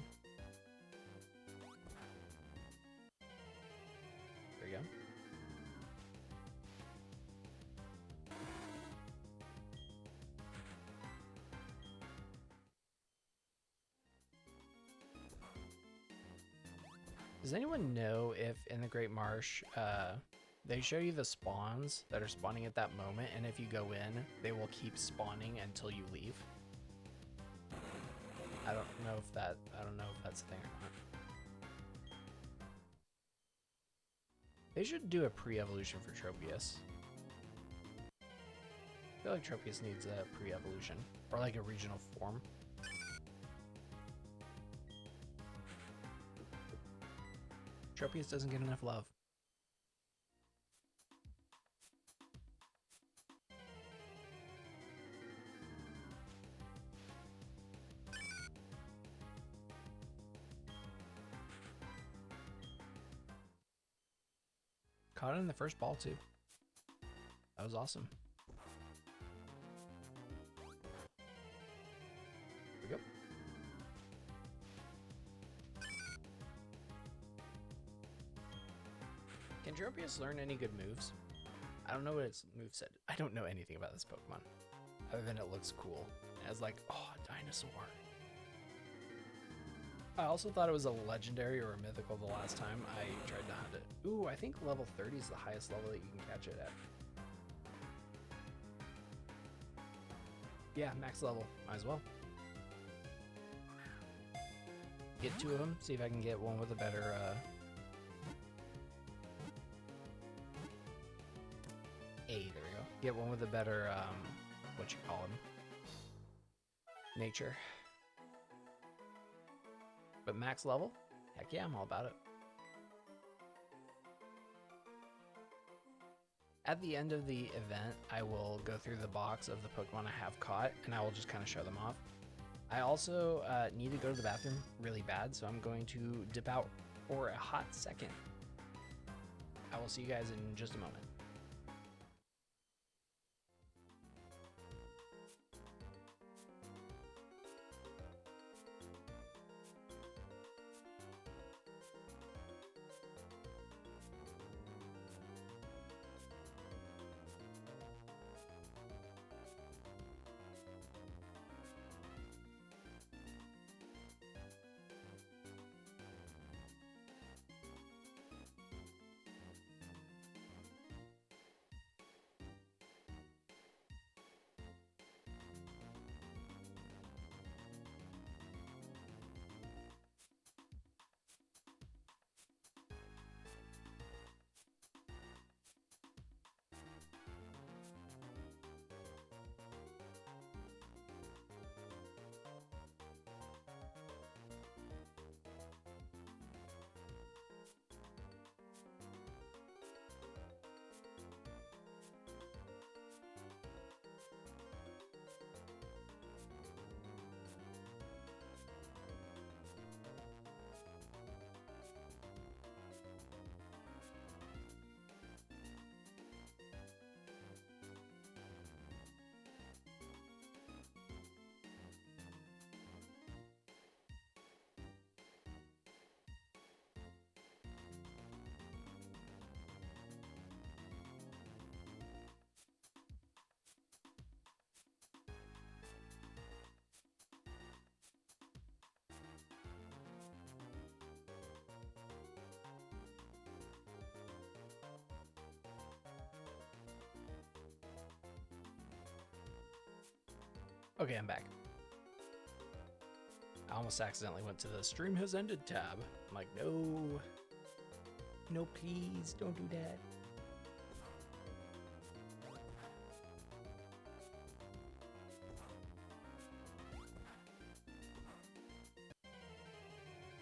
There we go. Does anyone know if in the Great Marsh, they show you the spawns that are spawning at that moment, and if you go in, they will keep spawning until you leave? I don't know if that's a thing or not. They should do a pre-evolution for Tropius. I feel like Tropius needs a pre-evolution, or like a regional form. Tropius doesn't get enough love. Caught it in the first ball too. That was awesome. Here we go. Can Tropius learn any good moves? I don't know what its moveset. I don't know anything about this Pokemon, other than it looks cool. It has like, oh, a dinosaur. I also thought it was a legendary or a mythical the last time I tried to hunt it. Ooh, I think level 30 is the highest level that you can catch it at. Yeah, max level. Might as well. Get two of them, see if I can get one with a better, there we go. Get one with a better, what you call him? Nature. But max level? Heck yeah, I'm all about it. At the end of the event, I will go through the box of the Pokemon I have caught, and I will just kind of show them off. I also need to go to the bathroom really bad, so I'm going to dip out for a hot second. I will see you guys in just a moment. Okay, I'm back. I almost accidentally went to the stream has ended tab. I'm like, no. No, please, don't do that.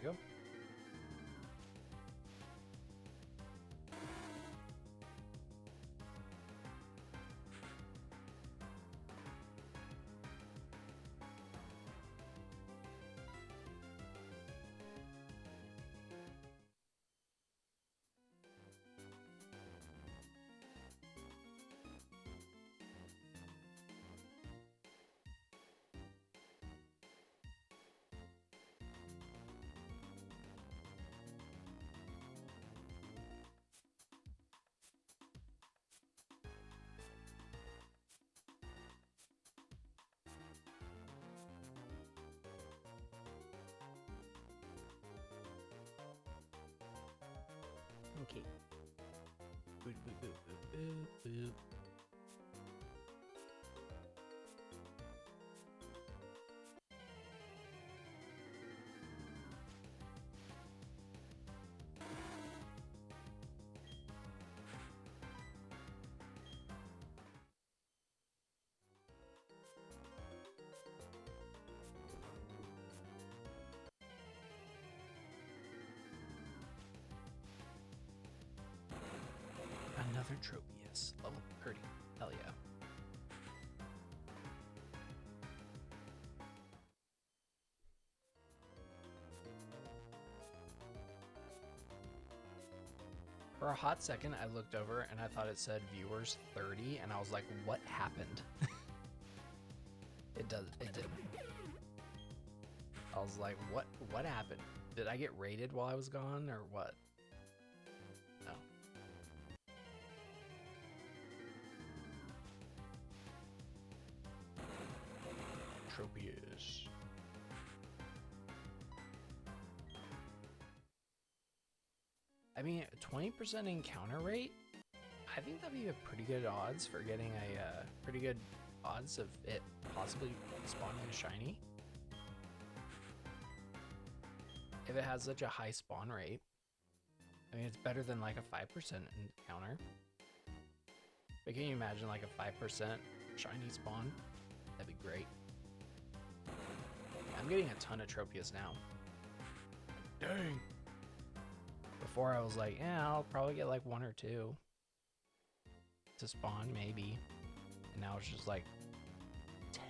There you go. Okay. Boop, boop, boop, boop, boop, boop. Another Tropius. Level 30. Hell yeah. For a hot second, I looked over and I thought it said viewers 30, and I was like, what happened? It didn't. I was like, what happened? Did I get raided while I was gone, or what? No. Tropius. I mean, 20% encounter rate? I think that'd be a pretty good odds for getting a pretty good odds of it possibly spawning a shiny. If it has such a high spawn rate. I mean, it's better than like a 5% encounter. But can you imagine like a 5% shiny spawn? That'd be great. I'm getting a ton of Tropius now. Dang. Before I was like, yeah, I'll probably get like 1 or 2 to spawn, maybe. And now it's just like 10.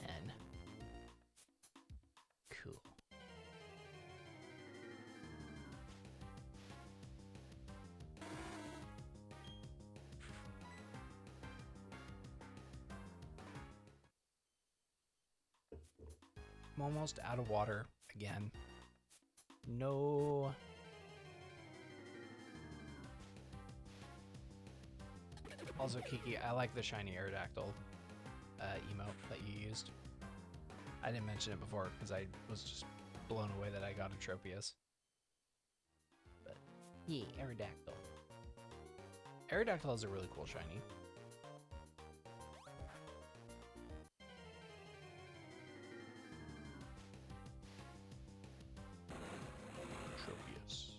Cool. I'm almost out of water again. No. Also, Kiki, I like the shiny Aerodactyl emote that you used. I didn't mention it before because I was just blown away that I got a Tropius. But yeah, Aerodactyl. Aerodactyl is a really cool shiny. Tropius.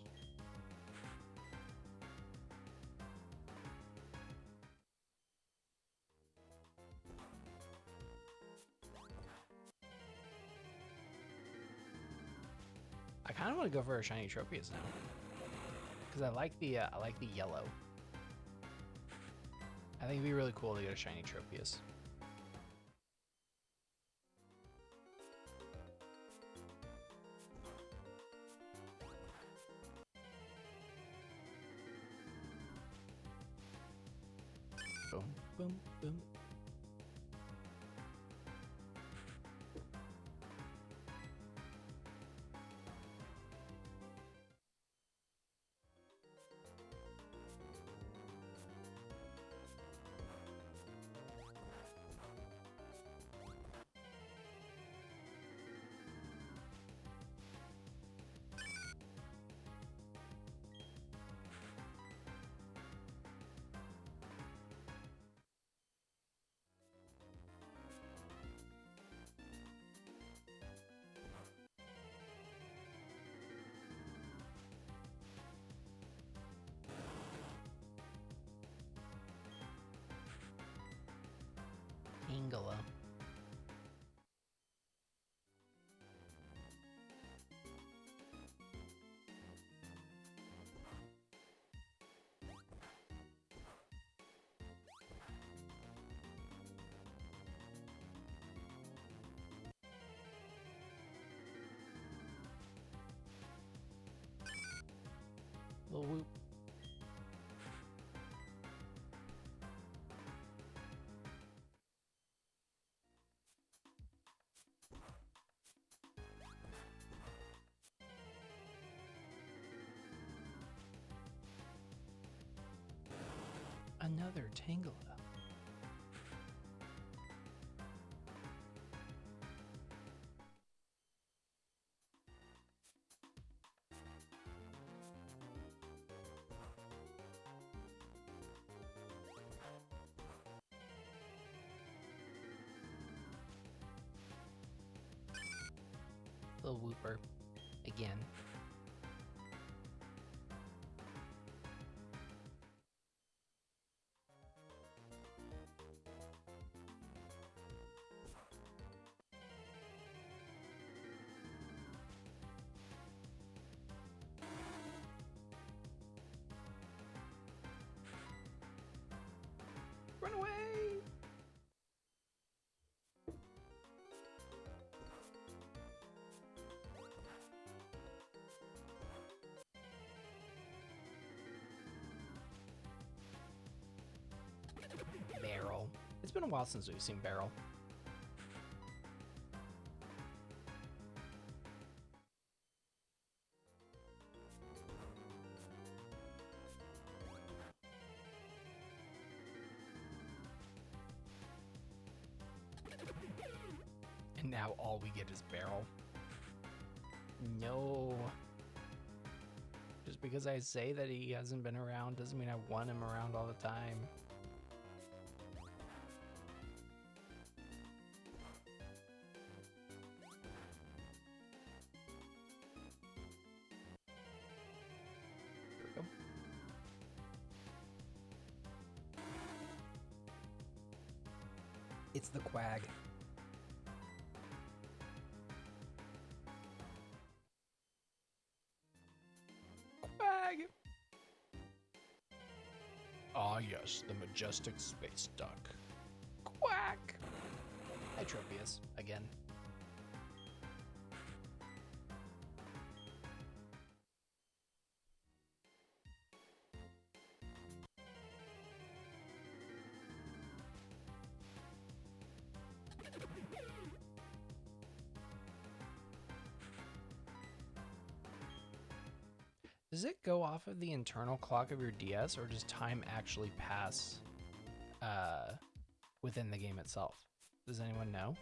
I kind of want to go for a shiny Tropius now because I like the yellow. I think it'd be really cool to get a shiny Tropius. Boom, boom, boom. Another Tangela. Little Wooper. Again. Run away! Barrel. It's been a while since we've seen Barrel. And now all we get is Barrel. No. Just because I say that he hasn't been around doesn't mean I want him around all the time. Here we go. It's the Quag. Quag! Ah yes, the majestic space duck. Quack! Hi Tropius, again. Does it go off of the internal clock of your DS, or does time actually pass within the game itself? Does anyone know?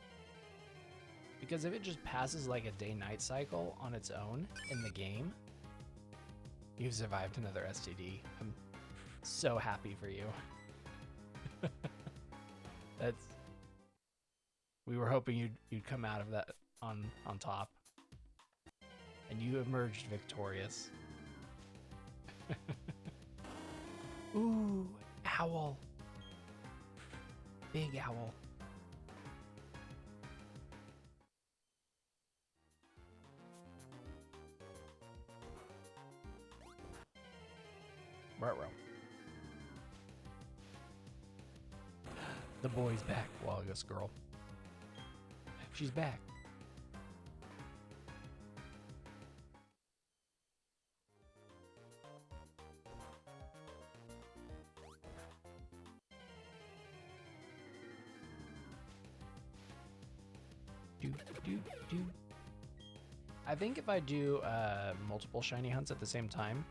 Because if it just passes like a day-night cycle on its own in the game, you've survived another STD. I'm so happy for you. That's. We were hoping you'd come out of that on top, and you emerged victorious. Ooh, owl. Big owl. Ruh-roh. The boy's back. Well, I guess girl. She's back. I think if I do multiple shiny hunts at the same time,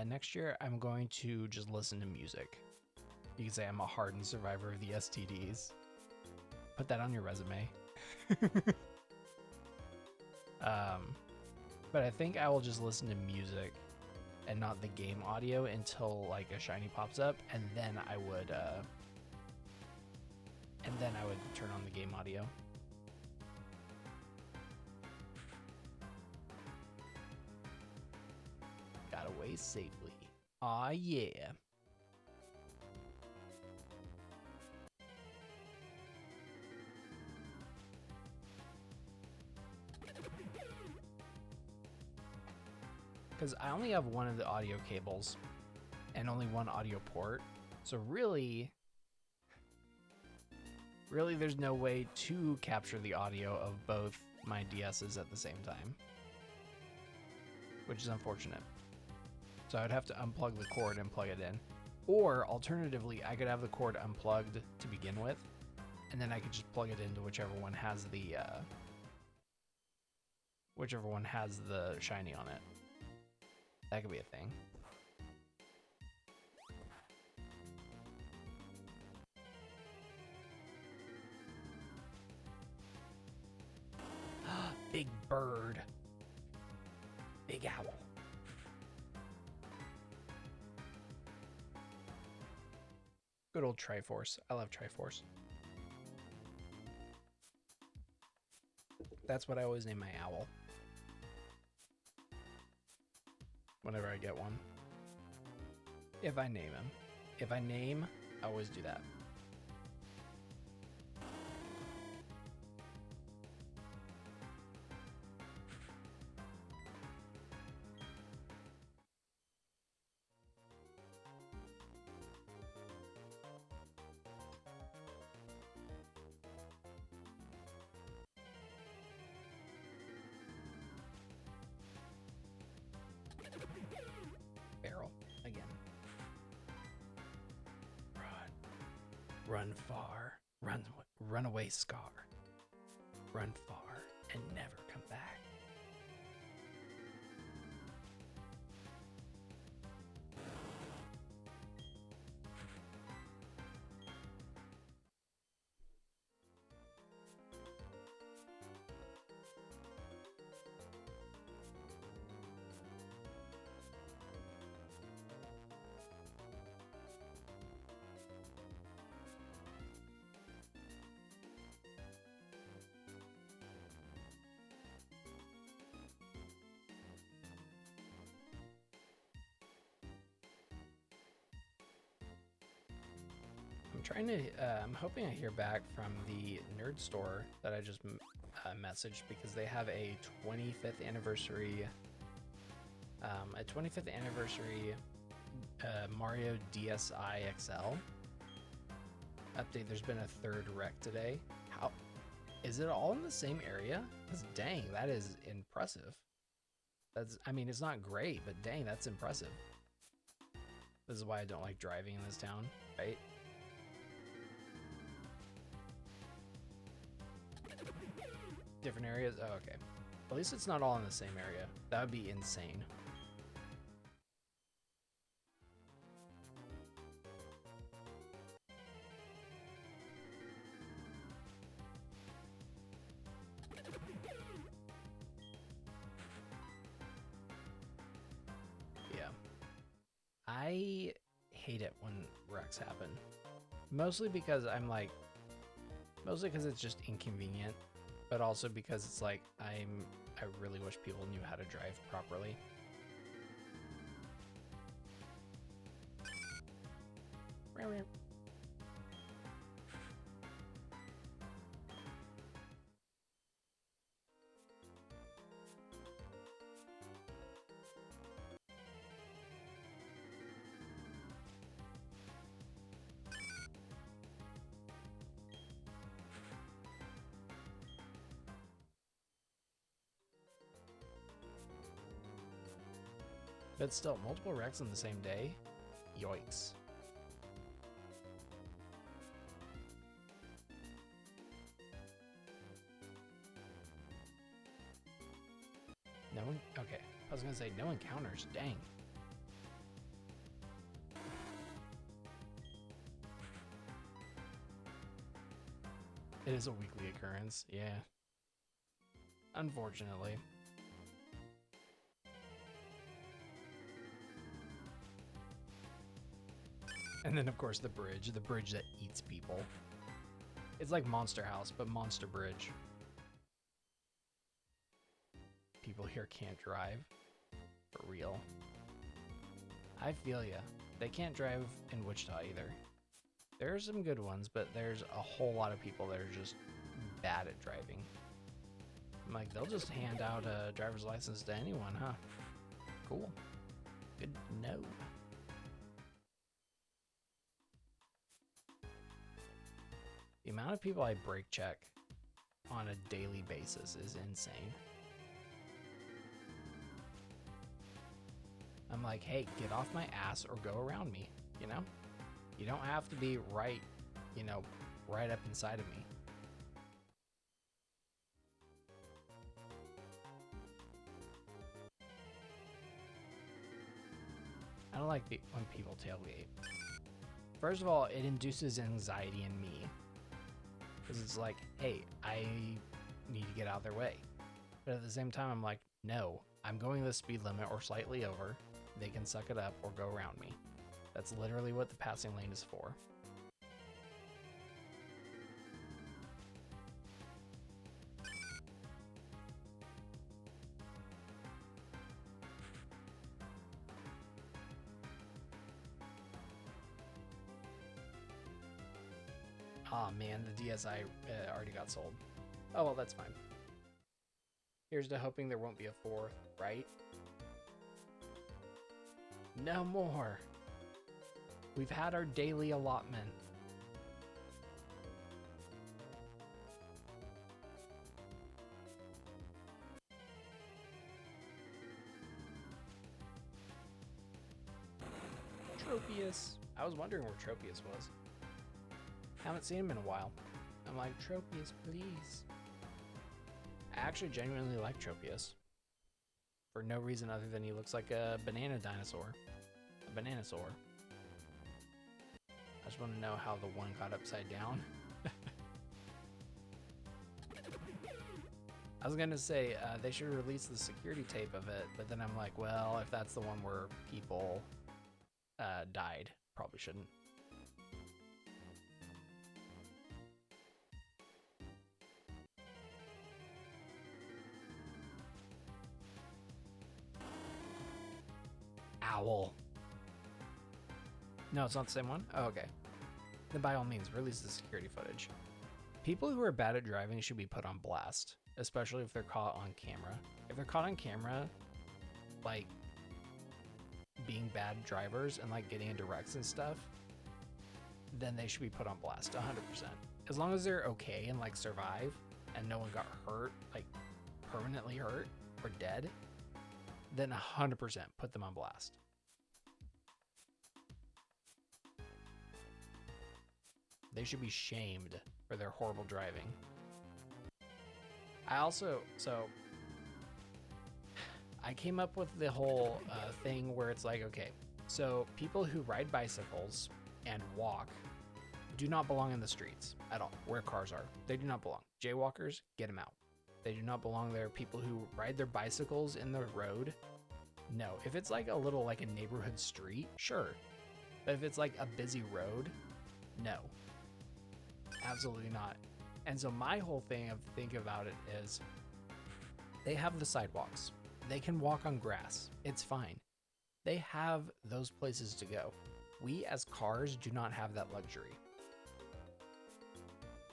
next year I'm going to just listen to music. You can say I'm a hardened survivor of the STDs. Put that on your resume. But I think I will just listen to music and not the game audio until like a shiny pops up, and then I would turn on the game audio. Got away safely. Aw, yeah. Because I only have one of the audio cables and only one audio port. So really there's no way to capture the audio of both my DSs at the same time, which is unfortunate. So I'd have to unplug the cord and plug it in. Or alternatively, I could have the cord unplugged to begin with, and then I could just plug it into whichever one has the shiny on it. That could be a thing. bird. Big owl. Good old Triforce. I love Triforce. That's what I always name my owl. Whenever I get one. If I name him. If I name, I always do that. Barrel again. Run far. Run away, Scar. Run far and never come back. I'm hoping I hear back from the nerd store that I just messaged, because they have a 25th anniversary Mario DSi XL update. There's been a third wreck today. How is it all in the same area? Because dang, that is impressive. I mean, it's not great, but dang, that's impressive. This is why I don't like driving in this town, right? Different areas? Oh, okay. At least it's not all in the same area. That would be insane. Yeah. I hate it when wrecks happen. Mostly because it's just inconvenient. But also because it's like, I really wish people knew how to drive properly. But still, multiple wrecks on the same day? Yoicks. No one? Okay. I was gonna say no encounters. Dang. It is a weekly occurrence. Yeah. Unfortunately. And then, of course, the bridge that eats people. It's like Monster House, but Monster Bridge. People here can't drive. For real. I feel ya. They can't drive in Wichita either. There are some good ones, but there's a whole lot of people that are just bad at driving. I'm like, they'll just hand out a driver's license to anyone, huh? Cool. Good to know. The amount of people I brake check on a daily basis is insane. I'm like, hey, get off my ass or go around me, you know? You don't have to be right, right up inside of me. I don't like when people tailgate. First of all, it induces anxiety in me. Because it's like, hey, I need to get out of their way. But at the same time, I'm like, no, I'm going the speed limit or slightly over. They can suck it up or go around me. That's literally what the passing lane is for. Aw, man, the DSi already got sold. Oh, well, that's fine. Here's to hoping there won't be a fourth, right? No more. We've had our daily allotment. Tropius. I was wondering where Tropius was. Haven't seen him in a while. I'm like, Tropius, please. I actually genuinely like Tropius. For no reason other than he looks like a banana dinosaur. A bananasaur. I just want to know how the one got upside down. I was gonna say they should release the security tape of it, but then I'm like, well, if that's the one where people died, probably shouldn't. Owl. No, it's not the same one? Oh, okay. Then by all means, release the security footage. People who are bad at driving should be put on blast, especially if they're caught on camera. If they're caught on camera, like, being bad drivers and, like, getting into wrecks and stuff, then they should be put on blast, 100%. As long as they're okay and, like, survive, and no one got hurt, like, permanently hurt or dead, then 100% put them on blast. They should be shamed for their horrible driving. I came up with the whole thing where it's like, okay, so people who ride bicycles and walk do not belong in the streets at all, where cars are. They do not belong. Jaywalkers, get them out. They do not belong there. People who ride their bicycles in the road, no. If it's like a little, like a neighborhood street, sure. But if it's like a busy road, no. Absolutely not. And so my whole thing of thinking about it is they have the sidewalks. They can walk on grass. It's fine. They have those places to go. We as cars do not have that luxury.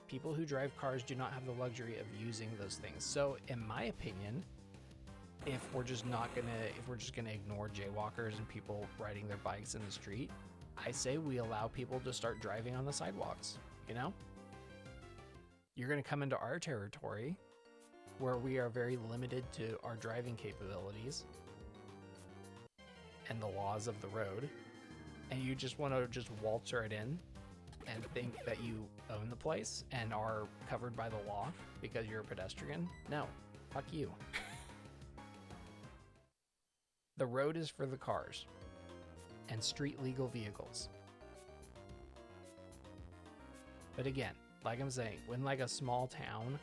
People who drive cars do not have the luxury of using those things. So in my opinion, if we're just gonna ignore jaywalkers and people riding their bikes in the street, I say we allow people to start driving on the sidewalks, you know? You're gonna come into our territory where we are very limited to our driving capabilities and the laws of the road, and you just want to just waltz right in and think that you own the place and are covered by the law because you're a pedestrian. No, fuck you. The road is for the cars and street legal vehicles. But again, like I'm saying, when like a small towns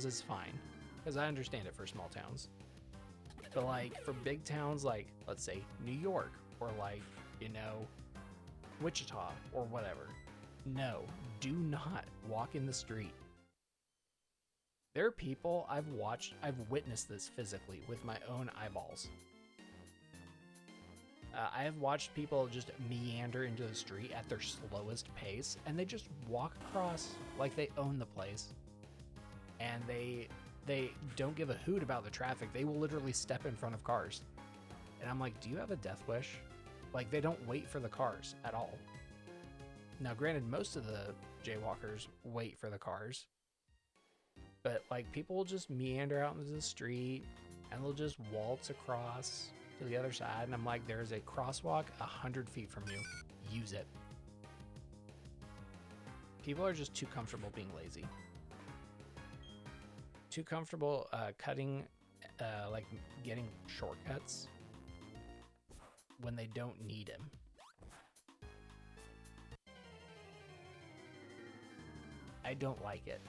is fine, because I understand it for small towns. But like for big towns, like let's say New York or like, you know, Wichita or whatever, no, do not walk in the street. There are people I've witnessed this physically with my own eyeballs. I have watched people just meander into the street at their slowest pace, and they just walk across like they own the place. And they don't give a hoot about the traffic. They will literally step in front of cars. And I'm like, do you have a death wish? Like, they don't wait for the cars at all. Now, granted, most of the jaywalkers wait for the cars. But, like, people will just meander out into the street, and they'll just waltz across to the other side. And I'm like, there's a crosswalk 100 feet from you. Use it. People are just too comfortable being lazy. Too comfortable cutting, like getting shortcuts when they don't need him. I don't like it.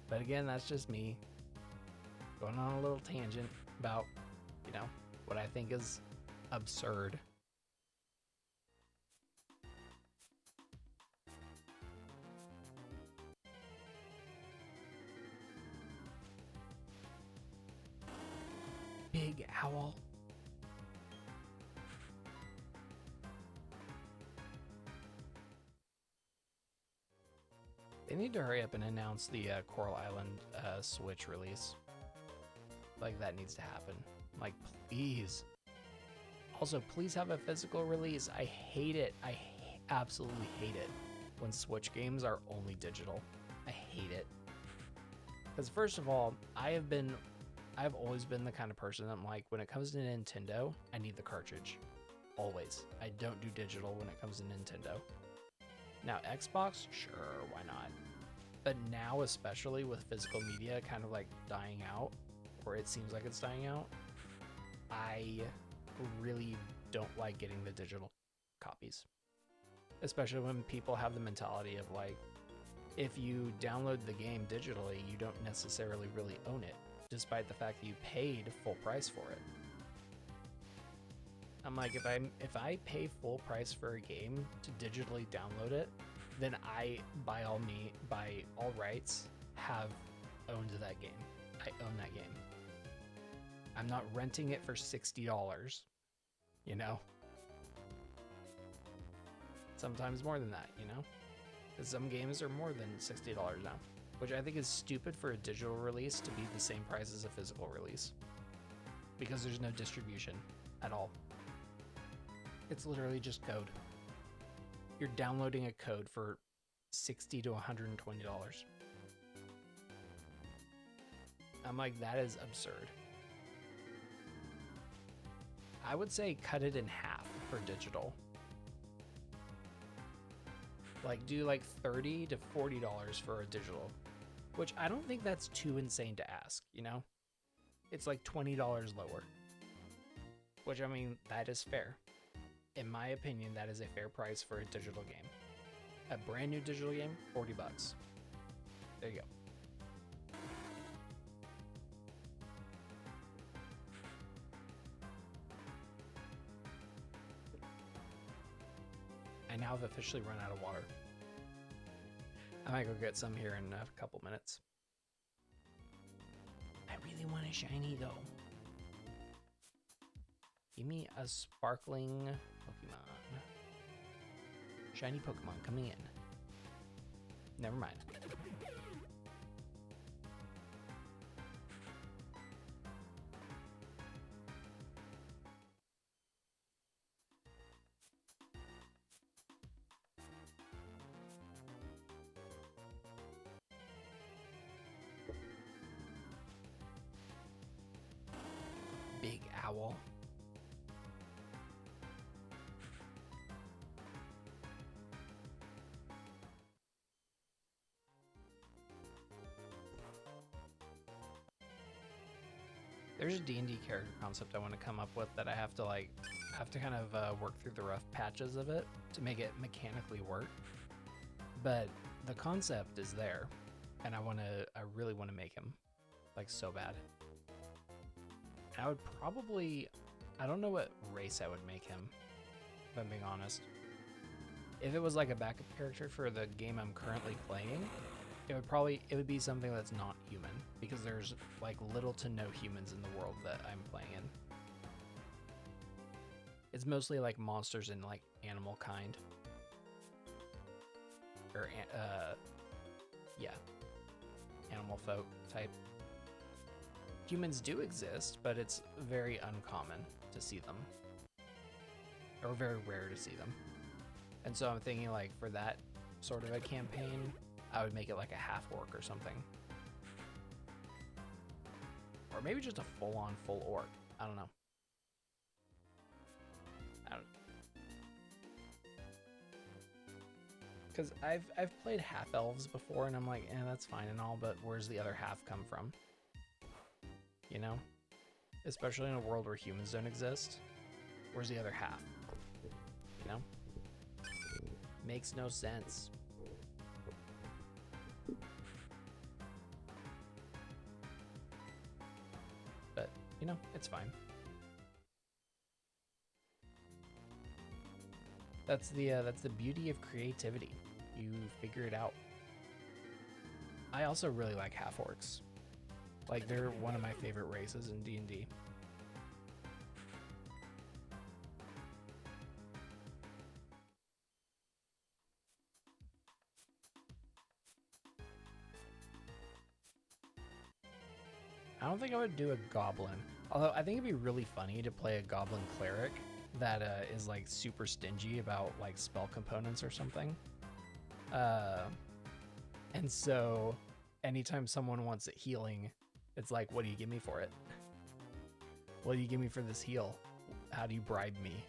But again, that's just me going on a little tangent about, you know, what I think is absurd. Big Owl. They need to hurry up and announce the Coral Island Switch release. Like, that needs to happen. Like, please. Also, please have a physical release. I hate it. I absolutely hate it when Switch games are only digital. I hate it. Because first of all, I've always been the kind of person that I'm like, when it comes to Nintendo, I need the cartridge. Always. I don't do digital when it comes to Nintendo. Now, Xbox, sure, why not? But now, especially with physical media kind of like dying out, or it seems like it's dying out, I really don't like getting the digital copies. Especially when people have the mentality of like, if you download the game digitally, you don't necessarily really own it, despite the fact that you paid full price for it. I'm like, if I pay full price for a game to digitally download it, then I, by all rights, have owned that game. I own that game. I'm not renting it for $60, you know? Sometimes more than that, you know? Because some games are more than $60 now, which I think is stupid for a digital release to be the same price as a physical release. Because there's no distribution at all. It's literally just code. You're downloading a code for $60 to $120. I'm like, that is absurd. I would say cut it in half for digital. Like, do like $30 to $40 for a digital, which I don't think that's too insane to ask, you know? It's like $20 lower, which, I mean, that is fair. In my opinion, that is a fair price for a digital game. A brand new digital game, $40. There you go. I now have officially run out of water. I might go get some here in a couple minutes. I really want a shiny though. Give me a sparkling Pokemon. Shiny Pokemon coming in. Never mind. Big Owl. There's a D&D character concept I want to come up with that I have to kind of work through the rough patches of it to make it mechanically work. But the concept is there, and I really want to make him, like, so bad. I would probably, I don't know what race I would make him, if I'm being honest. If it was like a backup character for the game I'm currently playing, it would be something that's not human, because there's like little to no humans in the world that I'm playing in. It's mostly like monsters and like animal kind. Or, yeah. Animal folk type. Humans do exist, but it's very uncommon to see them. Or very rare to see them. And so I'm thinking like for that sort of a campaign, I would make it like a half orc or something. Or maybe just a full-on full orc. I don't know. Because I've played half elves before, and I'm like, that's fine and all, but where's the other half come from? You know? Especially in a world where humans don't exist. Where's the other half? You know? Makes no sense. It's fine. That's the beauty of creativity. You figure it out. I also really like half orcs. Like they're one of my favorite races in D&D. I don't think I would do a goblin. Although I think it'd be really funny to play a goblin cleric that is like super stingy about like spell components or something. And so anytime someone wants it healing, it's like, what do you give me for it? What do you give me for this heal? How do you bribe me?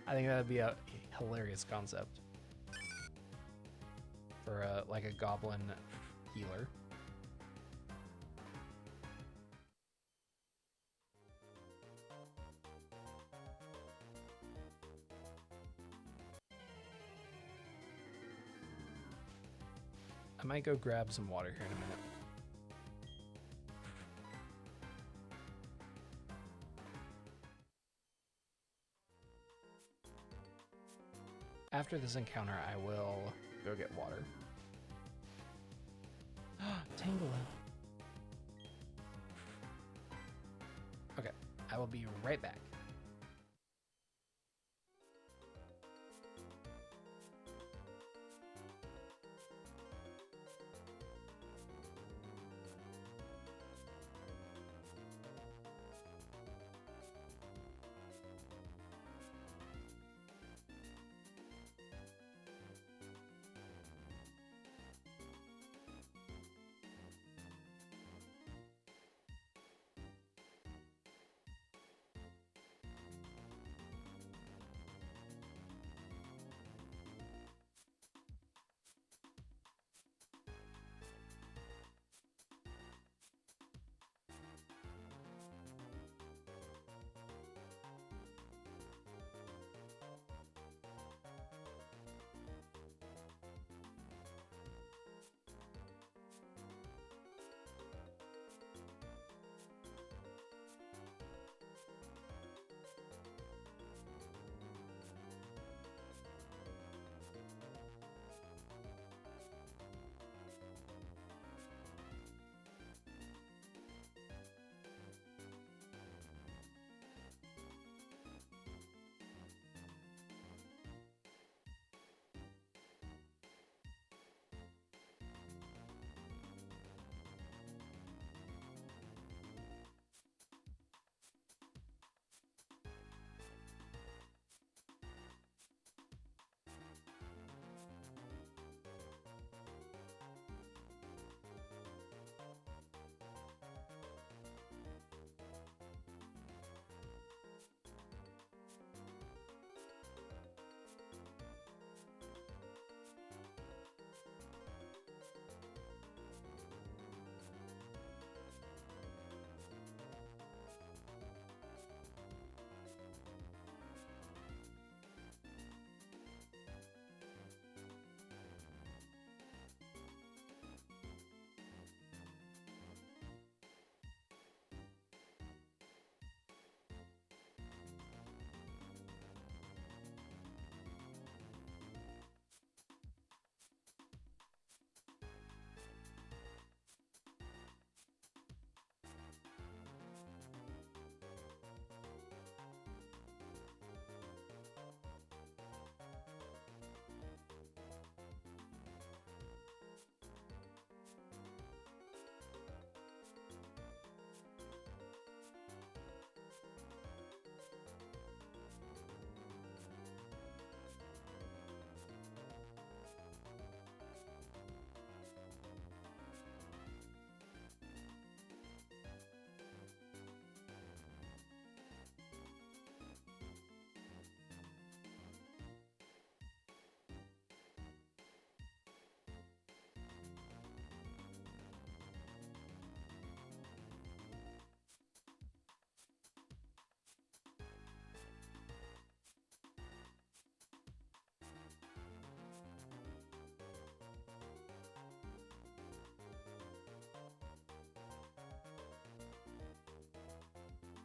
I think that would be a hilarious concept for like a goblin healer. I might go grab some water here in a minute. After this encounter, I will go get water. Tangela. Okay, I will be right back.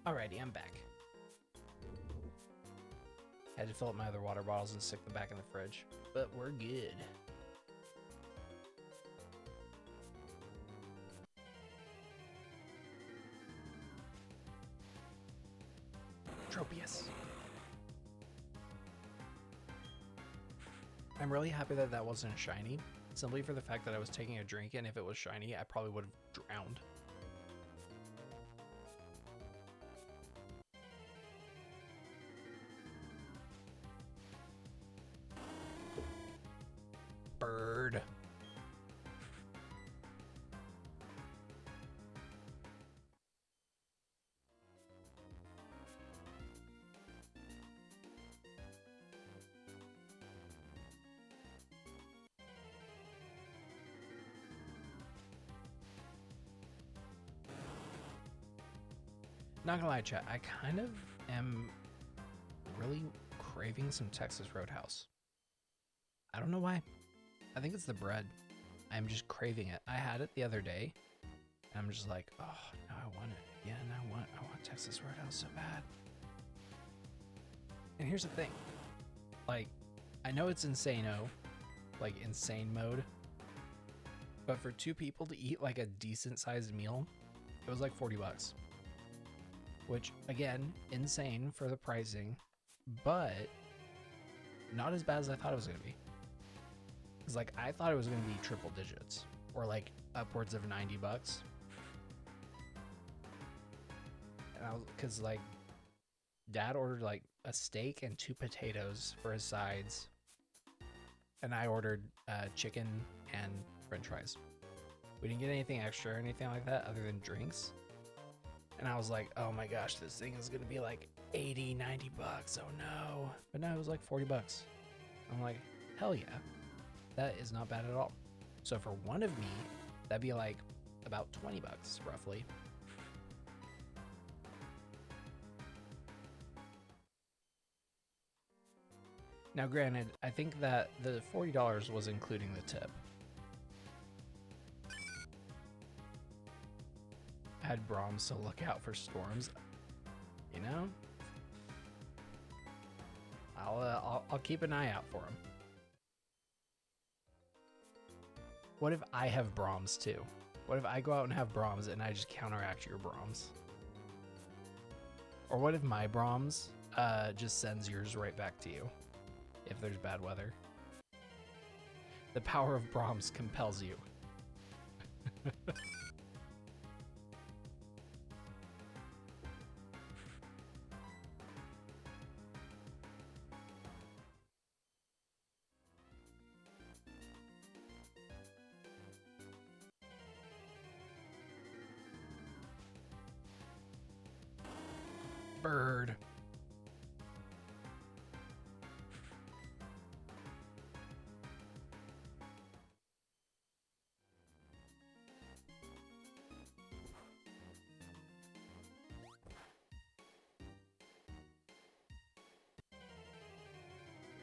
Alrighty, I'm back. Had to fill up my other water bottles and stick them back in the fridge, but we're good. Tropius. I'm really happy that that wasn't shiny, simply for the fact that I was taking a drink, and if it was shiny, I probably would have drowned. Bird. Not gonna lie, chat, I kind of am really craving some Texas Roadhouse. I don't know why. I think it's the bread. I'm just craving it. I had it the other day, and I'm just like, oh, now I want it. Yeah, now I want Texas Roadhouse so bad. And here's the thing. Like, I know it's insane-o, like insane mode, but for 2 people to eat like a decent sized meal, it was like 40 bucks. Which, again, insane for the pricing, but not as bad as I thought it was going to be. Because, like, I thought it was going to be triple digits, or, like, upwards of 90 bucks. And I was, because, like, Dad ordered, like, a steak and 2 potatoes for his sides. And I ordered chicken and french fries. We didn't get anything extra or anything like that other than drinks. And I was like, oh my gosh, this thing is going to be like 80, 90 bucks. Oh no. But no, it was like 40 bucks. I'm like, hell yeah. That is not bad at all. So for one of me, that'd be like about 20 bucks roughly. Now granted, I think that the $40 was including the tip. Had Brahms, so look out for storms. You know, I'll keep an eye out for him. What if I have Brahms too? What if I go out and have Brahms and I just counteract your Brahms? Or what if my Brahms just sends yours right back to you if there's bad weather? The power of Brahms compels you. Bird.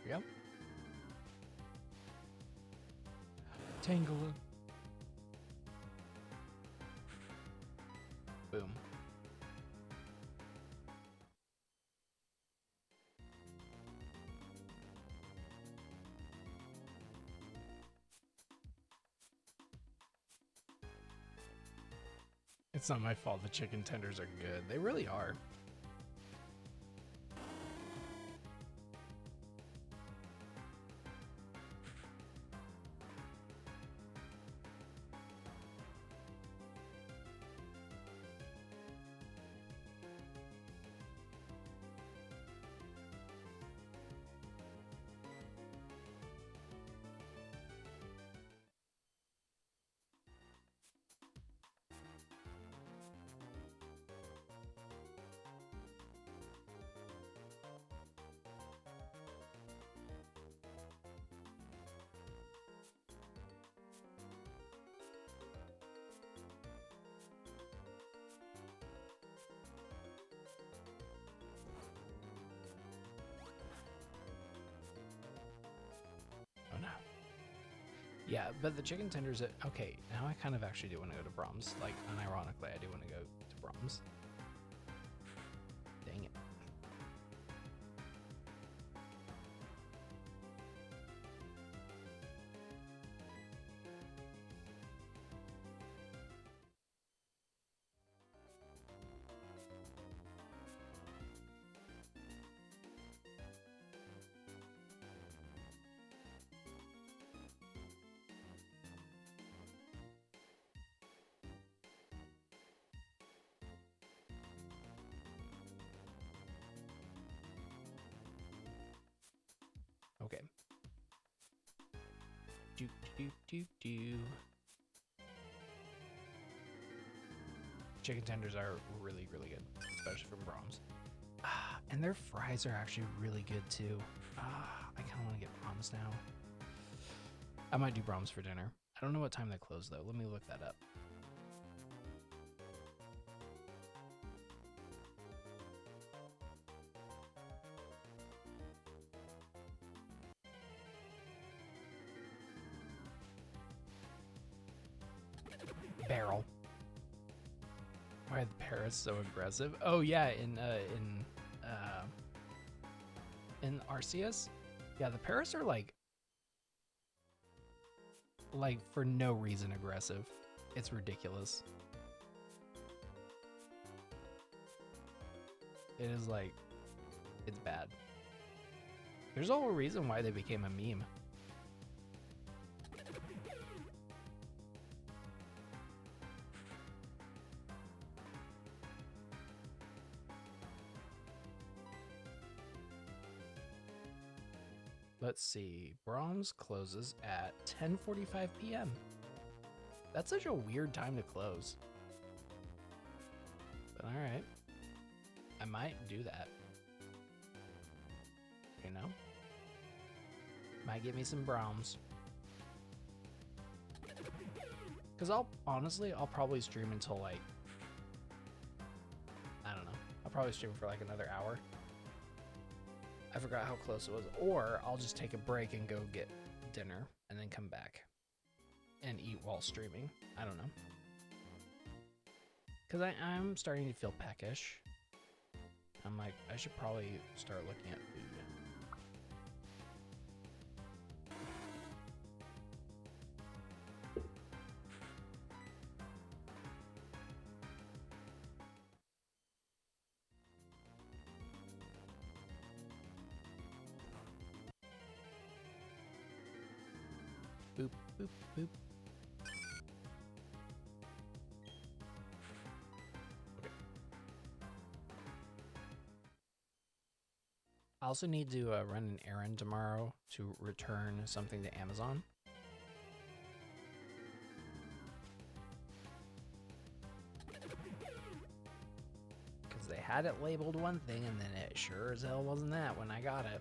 Yep. Tangela. Boom. It's not my fault the chicken tenders are good. They really are. Oh no. Yeah, but the chicken tenders, okay, now I kind of actually do want to go to Brahms. Like, unironically, I do want to go to Brahms. Do, do, do, do. Chicken tenders are really, really good, especially from Brahms. And their fries are actually really good too. I kind of want to get Brahms now. I might do Brahms for dinner. I don't know what time they close though. Let me look that up. Barrel. Why are the parrots so aggressive? Oh yeah, in Arceus, yeah, the parrots are like for no reason aggressive. It's ridiculous. It is like, it's bad. There's a whole reason why they became a meme. Let's see. Brahms closes at 10:45 p.m. That's such a weird time to close. But all right. I might do that. You know? Might get me some Brahms. Because I'll probably stream until like, I don't know. I'll probably stream for like another hour. I forgot how close it was. Or I'll just take a break and go get dinner and then come back and eat while streaming. I don't know. Because I'm starting to feel peckish. I'm like, I should probably start looking at food. Boop, boop, boop. Okay. I also need to run an errand tomorrow to return something to Amazon. Because they had it labeled one thing and then it sure as hell wasn't that when I got it.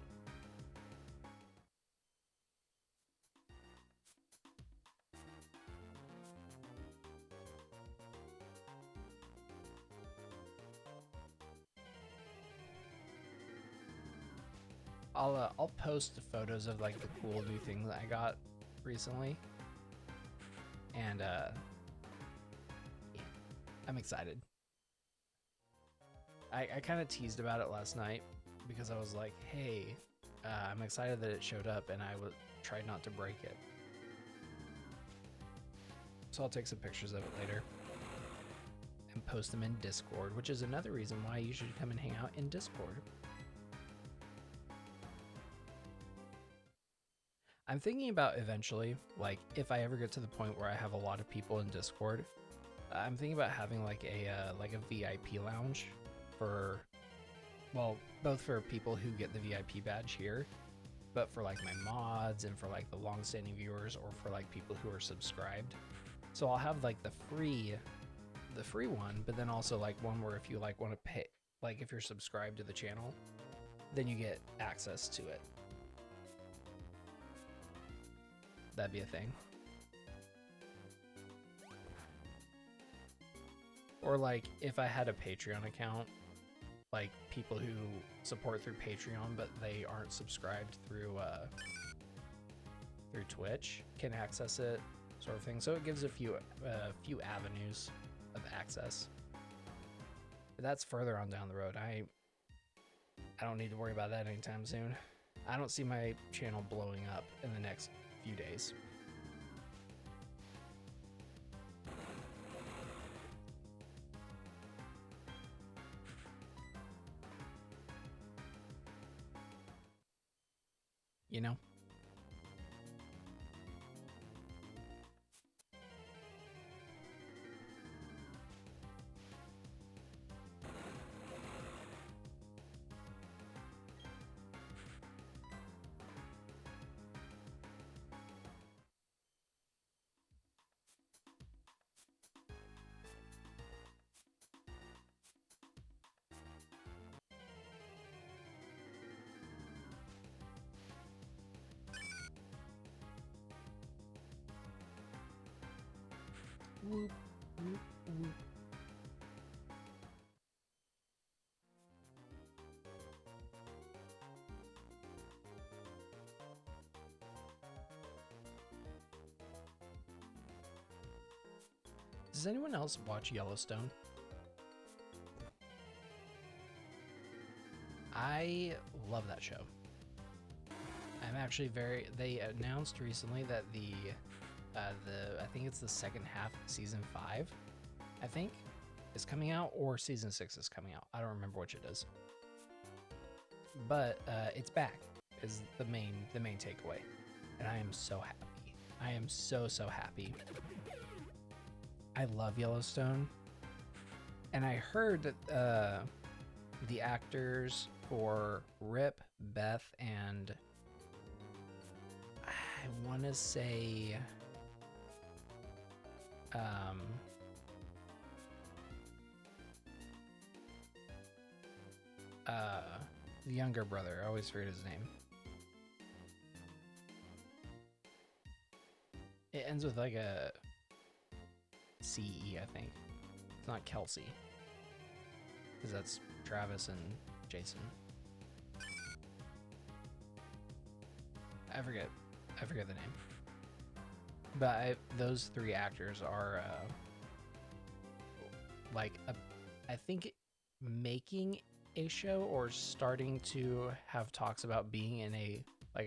I'll post the photos of like the cool new things I got recently, and yeah, I'm excited. I kind of teased about it last night because I was like, hey, I'm excited that it showed up, and I tried not to break it. So I'll take some pictures of it later and post them in Discord, which is another reason why you should come and hang out in Discord. I'm thinking about eventually, like, if I ever get to the point where I have a lot of people in Discord, I'm thinking about having like a VIP lounge for, well, both for people who get the VIP badge here, but for like my mods and for like the long-standing viewers, or for like people who are subscribed. So I'll have like the free one, but then also like one where if you like want to pay, like if you're subscribed to the channel, then you get access to it. That'd be a thing. Or like if I had a Patreon account, like people who support through Patreon but they aren't subscribed through Twitch can access it, sort of thing. So it gives a few avenues of access. But that's further on down the road. I don't need to worry about that anytime soon. I don't see my channel blowing up in the next few days. You know? Whoop, whoop, whoop. Does anyone else watch Yellowstone? I love that show. I'm actually they announced recently that I think it's the second half of season 5, I think, is coming out, or season 6 is coming out. I don't remember which it is. But it's back is the main takeaway. And I am so happy. I am so happy. I love Yellowstone. And I heard that the actors for Rip, Beth, and I want to say the younger brother, I always forget his name. It ends with like a CE, I think. It's not Kelsey, because that's Travis and Jason. I forget the name. But those 3 actors are I think making a show or starting to have talks about being in a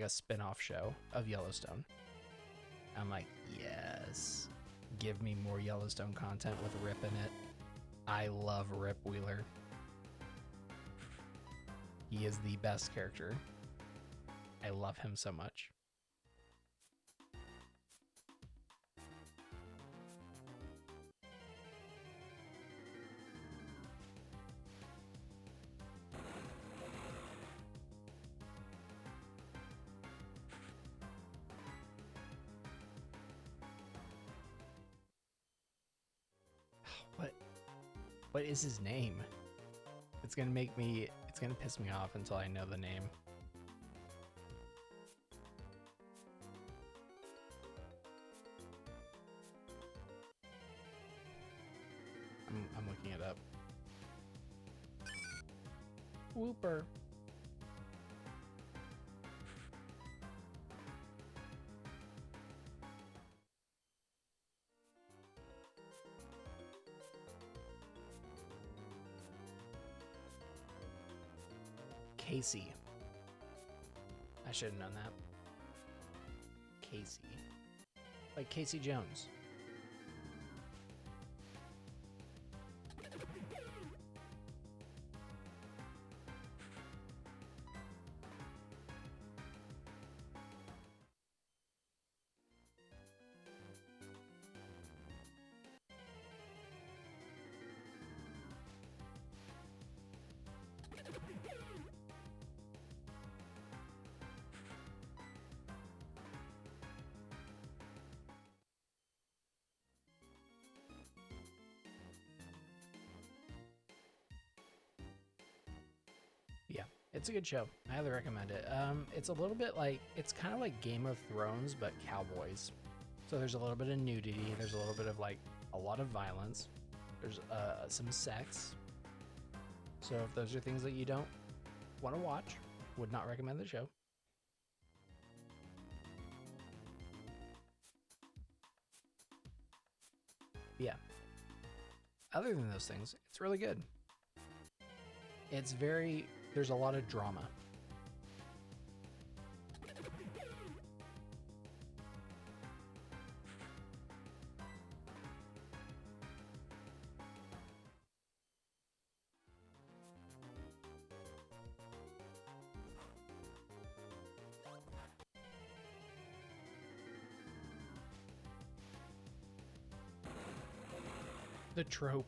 spin-off show of Yellowstone. I'm like, yes, give me more Yellowstone content with Rip in it. I love Rip Wheeler. He is the best character. I love him so much. What is his name? It's gonna piss me off until I know the name. I'm looking it up. Whooper. Casey. I should have known that. Casey. Like Casey Jones. Yeah, it's a good show. I highly recommend it. It's a little bit like, it's kind of like Game of Thrones, but cowboys. So there's a little bit of nudity. There's a little bit of like a lot of violence. There's some sex. So if those are things that you don't want to watch, would not recommend the show. Yeah. Other than those things, it's really good. There's a lot of drama. The trope.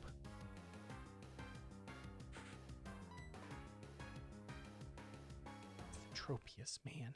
Tropius, man.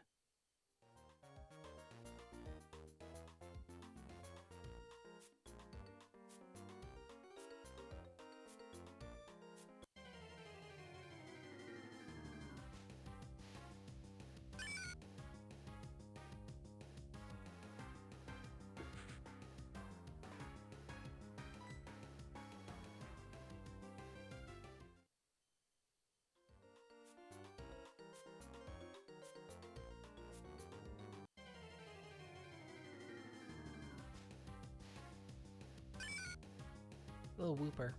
Little Wooper.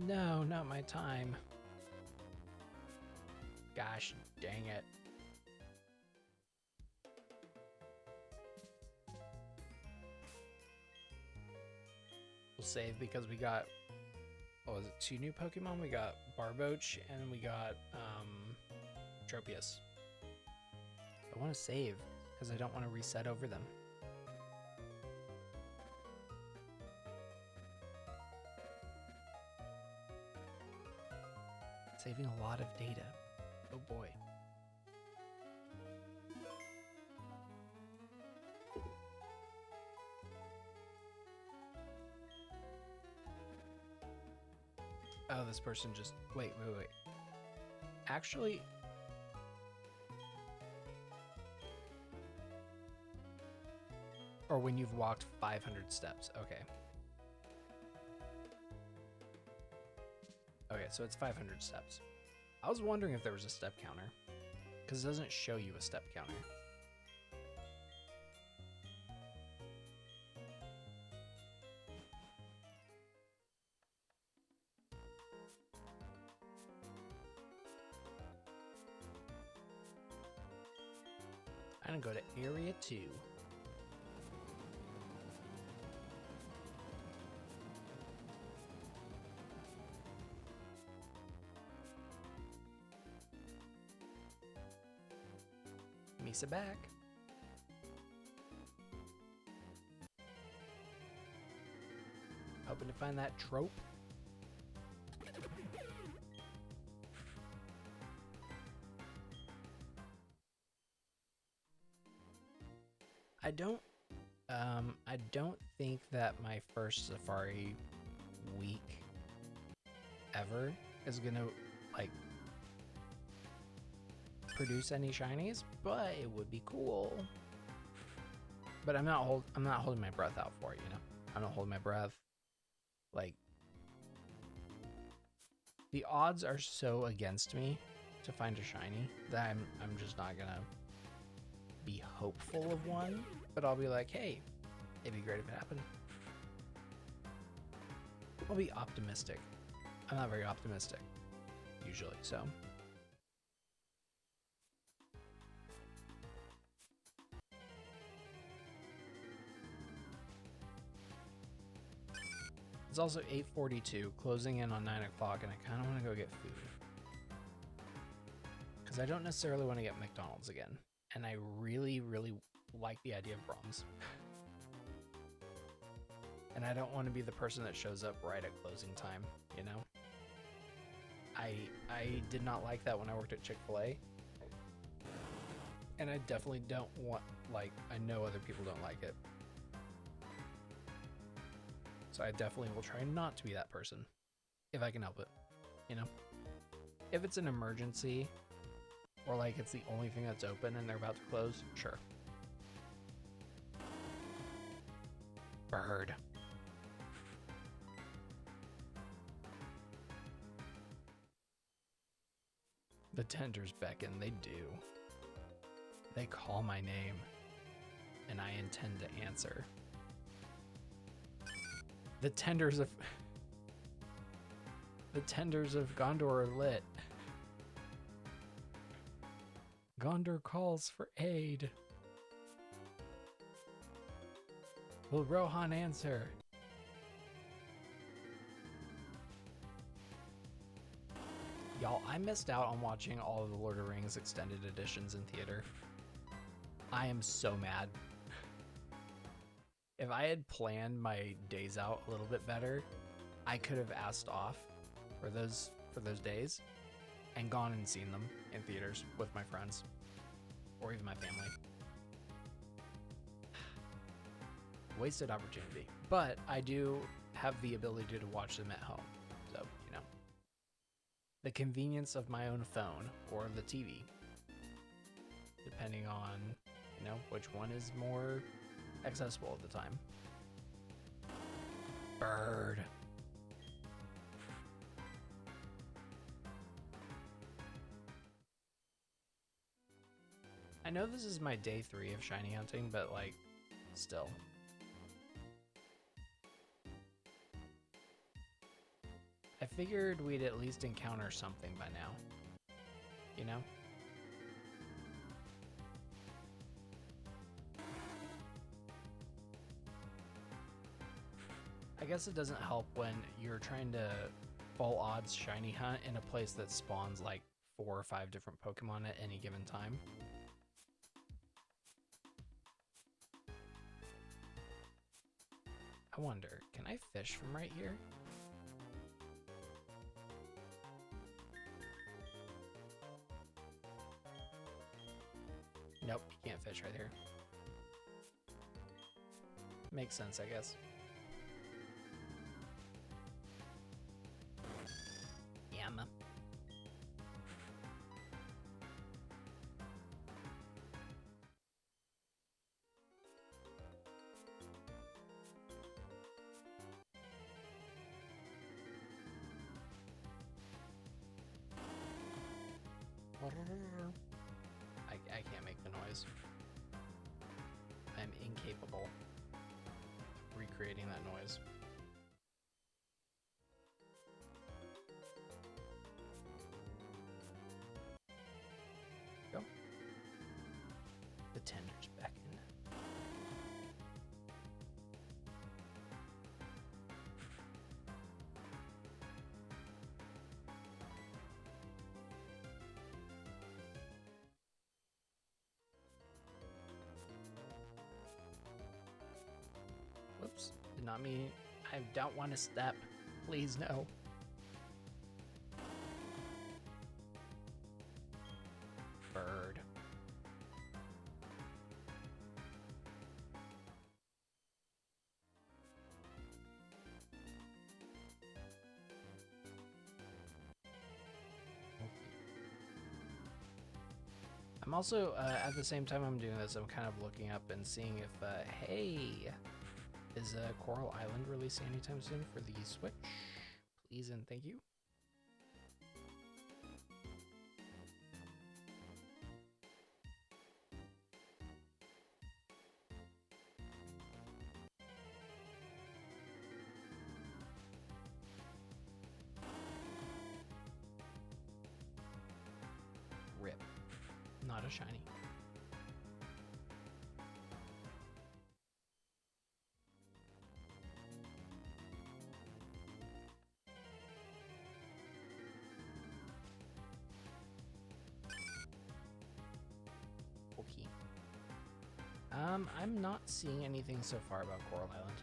No, not my time. Gosh dang it. We'll save because we got, what was it, 2 new Pokemon? We got Barboach and we got Tropius. I want to save because I don't want to reset over them. Saving a lot of data. Oh boy. Oh, this person just... Wait. Actually... Or when you've walked 500 steps. Okay. Okay, so it's 500 steps. I was wondering if there was a step counter, because it doesn't show you a step counter. I'm gonna go to Area 2. Misa back. Hoping to find that trope. I don't think that my first Safari week ever is gonna like produce any shinies, but it would be cool. But I'm not holding my breath out for it, you know. I'm not holding my breath. Like, the odds are so against me to find a shiny that I'm just not gonna be hopeful of one. But I'll be like, hey, it'd be great if it happened. I'll be optimistic. I'm not very optimistic usually, so. It's also 8:42, closing in on 9 o'clock, and I kind of want to go get food. Because I don't necessarily want to get McDonald's again. And I really, really like the idea of Brahms. And I don't want to be the person that shows up right at closing time, you know? I did not like that when I worked at Chick-fil-A. And I definitely don't want, like, I know other people don't like it. So I definitely will try not to be that person, if I can help it, you know? If it's an emergency, or like it's the only thing that's open and they're about to close, sure. Bird. The tenders beckon, they do. They call my name, and I intend to answer. The tenders of Gondor are lit. Gondor calls for aid. Will Rohan answer? Y'all, I missed out on watching all of the Lord of the Rings extended editions in theater. I am so mad. If I had planned my days out a little bit better, I could have asked off for those days and gone and seen them in theaters with my friends or even my family. Wasted opportunity. But I do have the ability to watch them at home. So, you know, the convenience of my own phone or the TV, depending on, you know, which one is more accessible at the time. Bird. I know this is my day 3 of shiny hunting, but like, still. I figured we'd at least encounter something by now, you know? I guess it doesn't help when you're trying to full odds shiny hunt in a place that spawns like 4 or 5 different Pokemon at any given time. I wonder, can I fish from right here? Nope, you can't fish right here. Makes sense, I guess. Yum. I can't make the noise. I'm incapable of recreating that noise. Go. The tender's back in. Whoops, did not mean. I don't want to step. Please, no. Bird. I'm also, at the same time I'm doing this, I'm kind of looking up and seeing if, hey, is Coral Island releasing anytime soon for the Switch? Please and thank you. Rip. Not a shiny. Okay. I'm not seeing anything so far about Coral Island.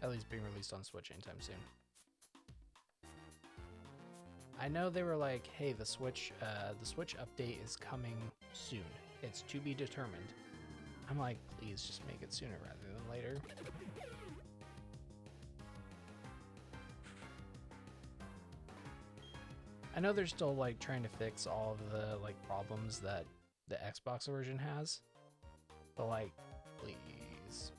At least being released on Switch anytime soon. I know they were like, hey, the Switch update is coming soon. It's to be determined. I'm like, please just make it sooner rather than later. I know they're still like trying to fix all of the like problems that the Xbox version has, but like, please.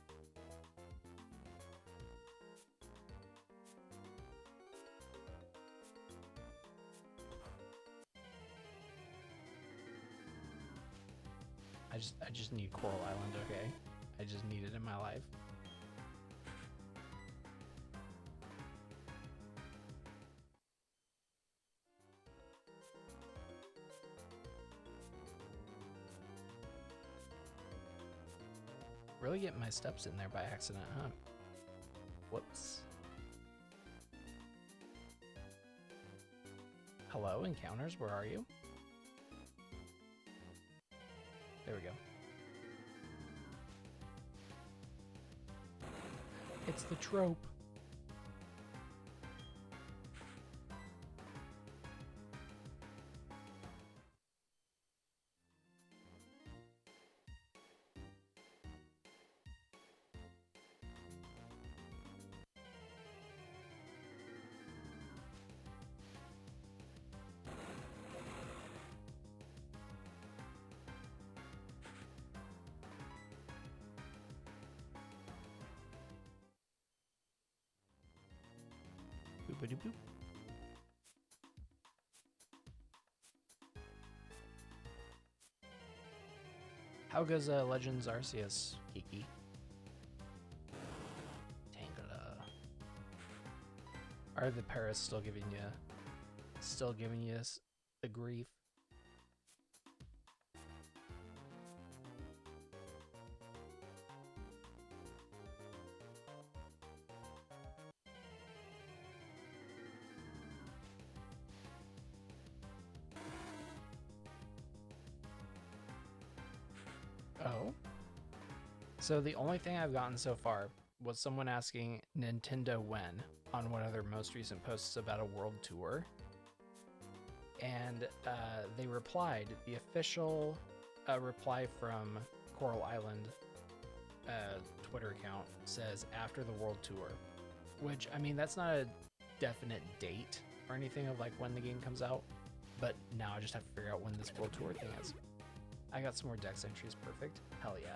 I just need Coral Island, okay? I just need it in my life. Really getting my steps in there by accident, huh? Whoops. Hello, encounters, where are you? There we go. It's the trope. Boop-a-doop-boop. How goes Legends Arceus, Kiki? Tangela. Are the Paris still giving you the grief? Oh. So the only thing I've gotten so far was someone asking Nintendo when on one of their most recent posts about a world tour. And they replied, the official reply from Coral Island Twitter account says after the world tour, which, I mean, that's not a definite date or anything of like when the game comes out, but now I just have to figure out when this world tour thing is. I got some more dex entries, perfect. Hell yeah.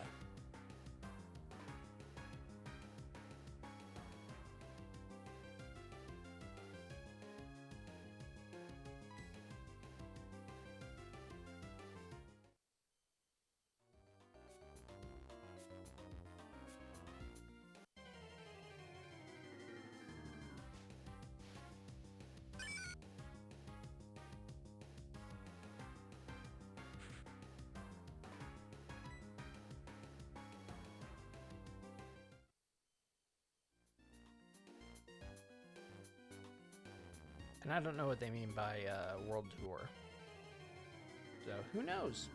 And I don't know what they mean by world tour. So who knows?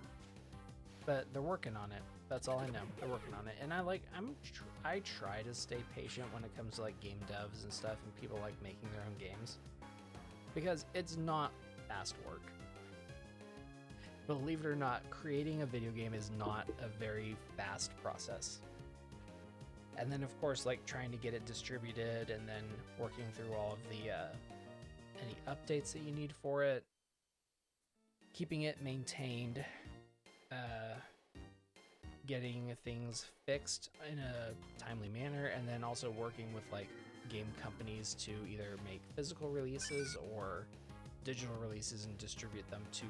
But they're working on it. That's all I know. They're working on it. And I try to stay patient when it comes to like game devs and stuff and people like making their own games. Because it's not fast work. Believe it or not, creating a video game is not a very fast process. And then of course like trying to get it distributed and then working through all of the any updates that you need for it, keeping it maintained, getting things fixed in a timely manner, and then also working with like game companies to either make physical releases or digital releases and distribute them to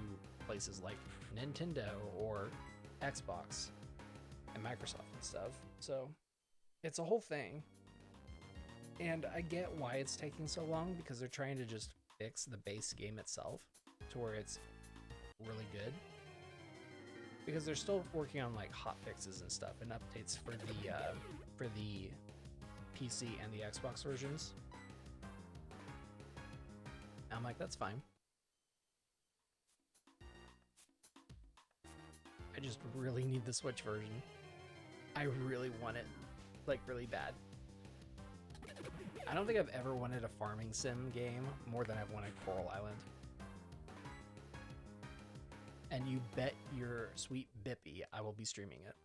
places like Nintendo or Xbox and Microsoft and stuff. So it's a whole thing. And I get why it's taking so long, because they're trying to just fix the base game itself to where it's really good. Because they're still working on like hot fixes and stuff and updates for the PC and the Xbox versions. I'm like, that's fine. I just really need the Switch version. I really want it, like really bad. I don't think I've ever wanted a farming sim game more than I've wanted Coral Island. And you bet your sweet bippy I will be streaming it.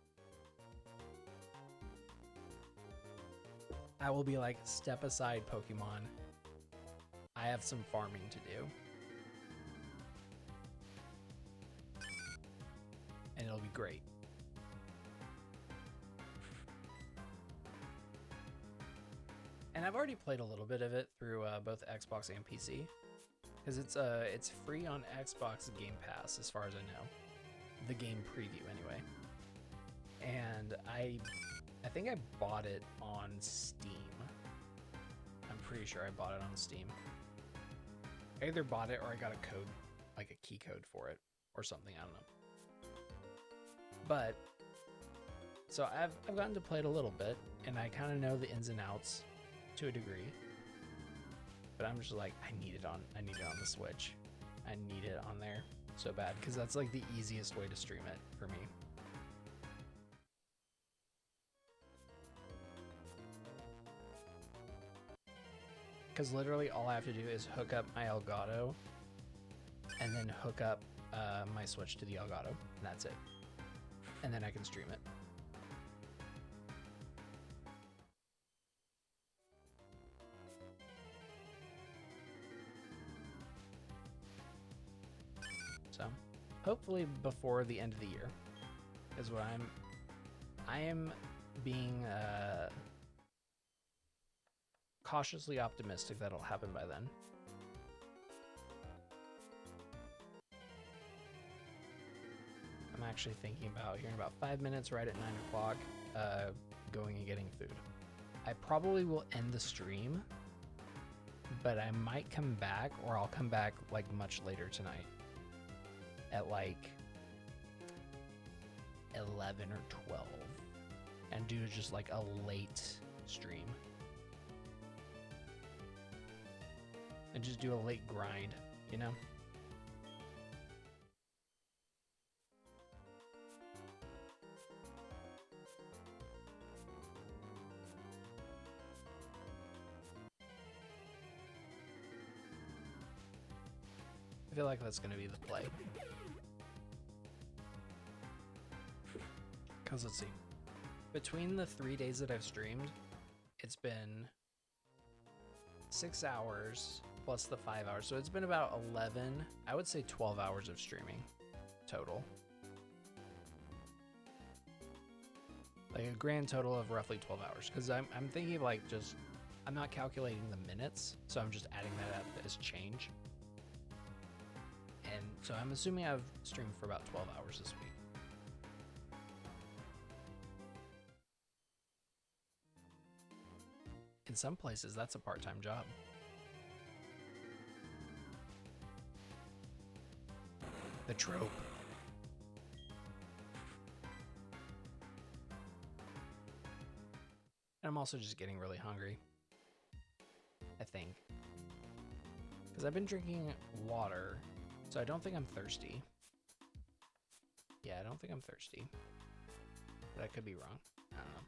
I will be like, step aside, Pokemon. I have some farming to do. And it'll be great. And I've already played a little bit of it through both Xbox and PC, because it's free on Xbox Game Pass as far as I know, the game preview anyway. And I think I bought it on Steam. I'm pretty sure I bought it on Steam. I either bought it or I got a code, like a key code for it or something. I don't know. But so I've gotten to play it a little bit, and I kind of know the ins and outs to a degree, but I'm just like, I need it on the Switch. I need it on there so bad, because that's like the easiest way to stream it for me. Because literally all I have to do is hook up my Elgato and then hook up my Switch to the Elgato, and that's it. And then I can stream it. So hopefully before the end of the year is what I am being cautiously optimistic that'll happen by then. I'm I'm actually thinking about here in about 5 minutes, right at 9 o'clock, going and getting food. I probably will end the stream, but I might come back, or I'll come back like much later tonight at like 11 or 12 and do just like a late stream and just do a late grind, you know? I feel like that's going to be the play. Because let's see. Between the 3 days that I've streamed, it's been 6 hours plus the 5 hours. So it's been about 11, I would say 12 hours of streaming total. Like a grand total of roughly 12 hours. Because I'm thinking like just, I'm not calculating the minutes. So I'm just adding that up as change. And so I'm assuming I've streamed for about 12 hours this week. In some places, that's a part-time job. The trope. And I'm also just getting really hungry, I think. Because I've been drinking water, so I don't think I'm thirsty. Yeah, I don't think I'm thirsty. But I could be wrong. I don't know.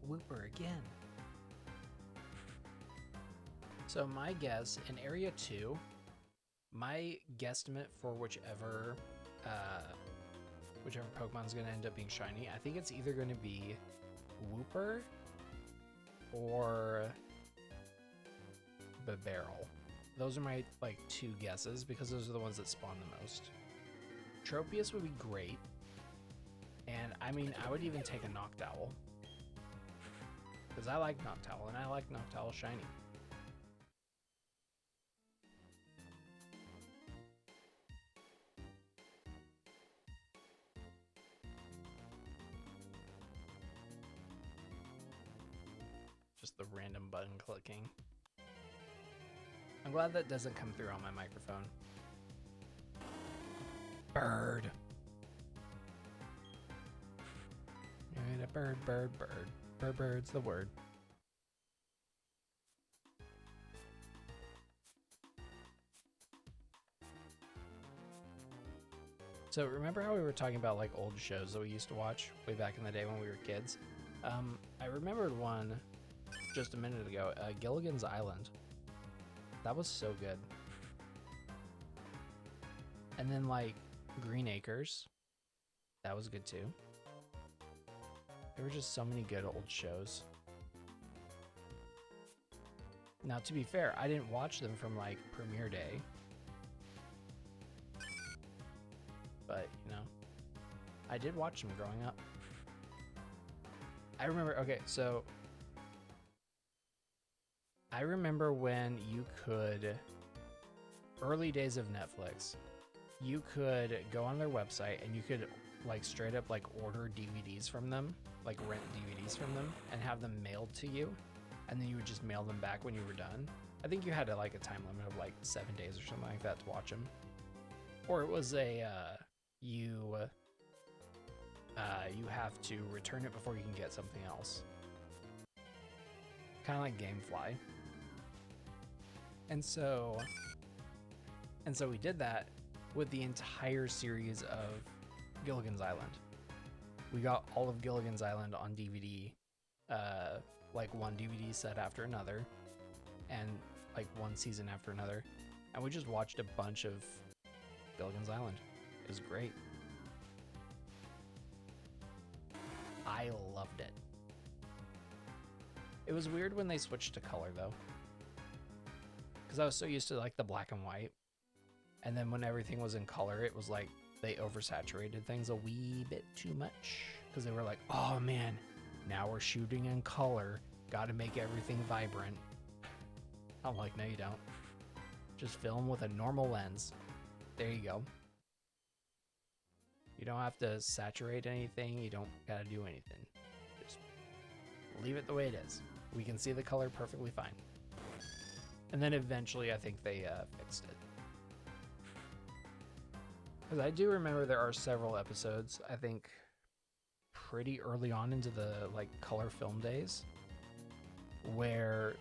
Whooper again. So my guess in area 2, my guesstimate for whichever Pokemon's gonna end up being shiny, I think it's either gonna be Whooper or Bibarel. Those are my like 2 guesses because those are the ones that spawn the most. Tropius would be great, and I mean I would even take a Noctowl. Because I like Noctowl, and I like Noctowl shiny. Just the random button clicking. I'm glad that doesn't come through on my microphone. Bird. Alright, a bird, bird, bird. Bird's the word. So remember how we were talking about like old shows that we used to watch way back in the day when we were kids? I remembered one just a minute ago, Gilligan's Island. That was so good. And then like Green Acres. That was good too. There were just so many good old shows. Now, to be fair, I didn't watch them from like premiere day. But, you know, I did watch them growing up. I remember, okay, so I remember when you could, early days of Netflix, you could go on their website and you could like straight up like order DVDs from them, like rent DVDs from them and have them mailed to you, and then you would just mail them back when you were done. I think you had like a time limit of like 7 days or something like that to watch them, or it was a you have to return it before you can get something else. kind of like GameFly. And so we did that with the entire series of Gilligan's Island. We got all of Gilligan's Island on DVD, like one DVD set after another, and like one season after another. And we just watched a bunch of Gilligan's Island. It was great. I loved it. It was weird when they switched to color though, because I was so used to like the black and white, and then when everything was in color, it was like they oversaturated things a wee bit too much, because they were like, oh man, now we're shooting in color, gotta make everything vibrant. I'm like, no you don't. Just film with a normal lens. There you go. You don't have to saturate anything, you don't gotta do anything. Just leave it the way it is. We can see the color perfectly fine. And then eventually I think they fixed it. Because I do remember there are several episodes, I think pretty early on into the like color film days, where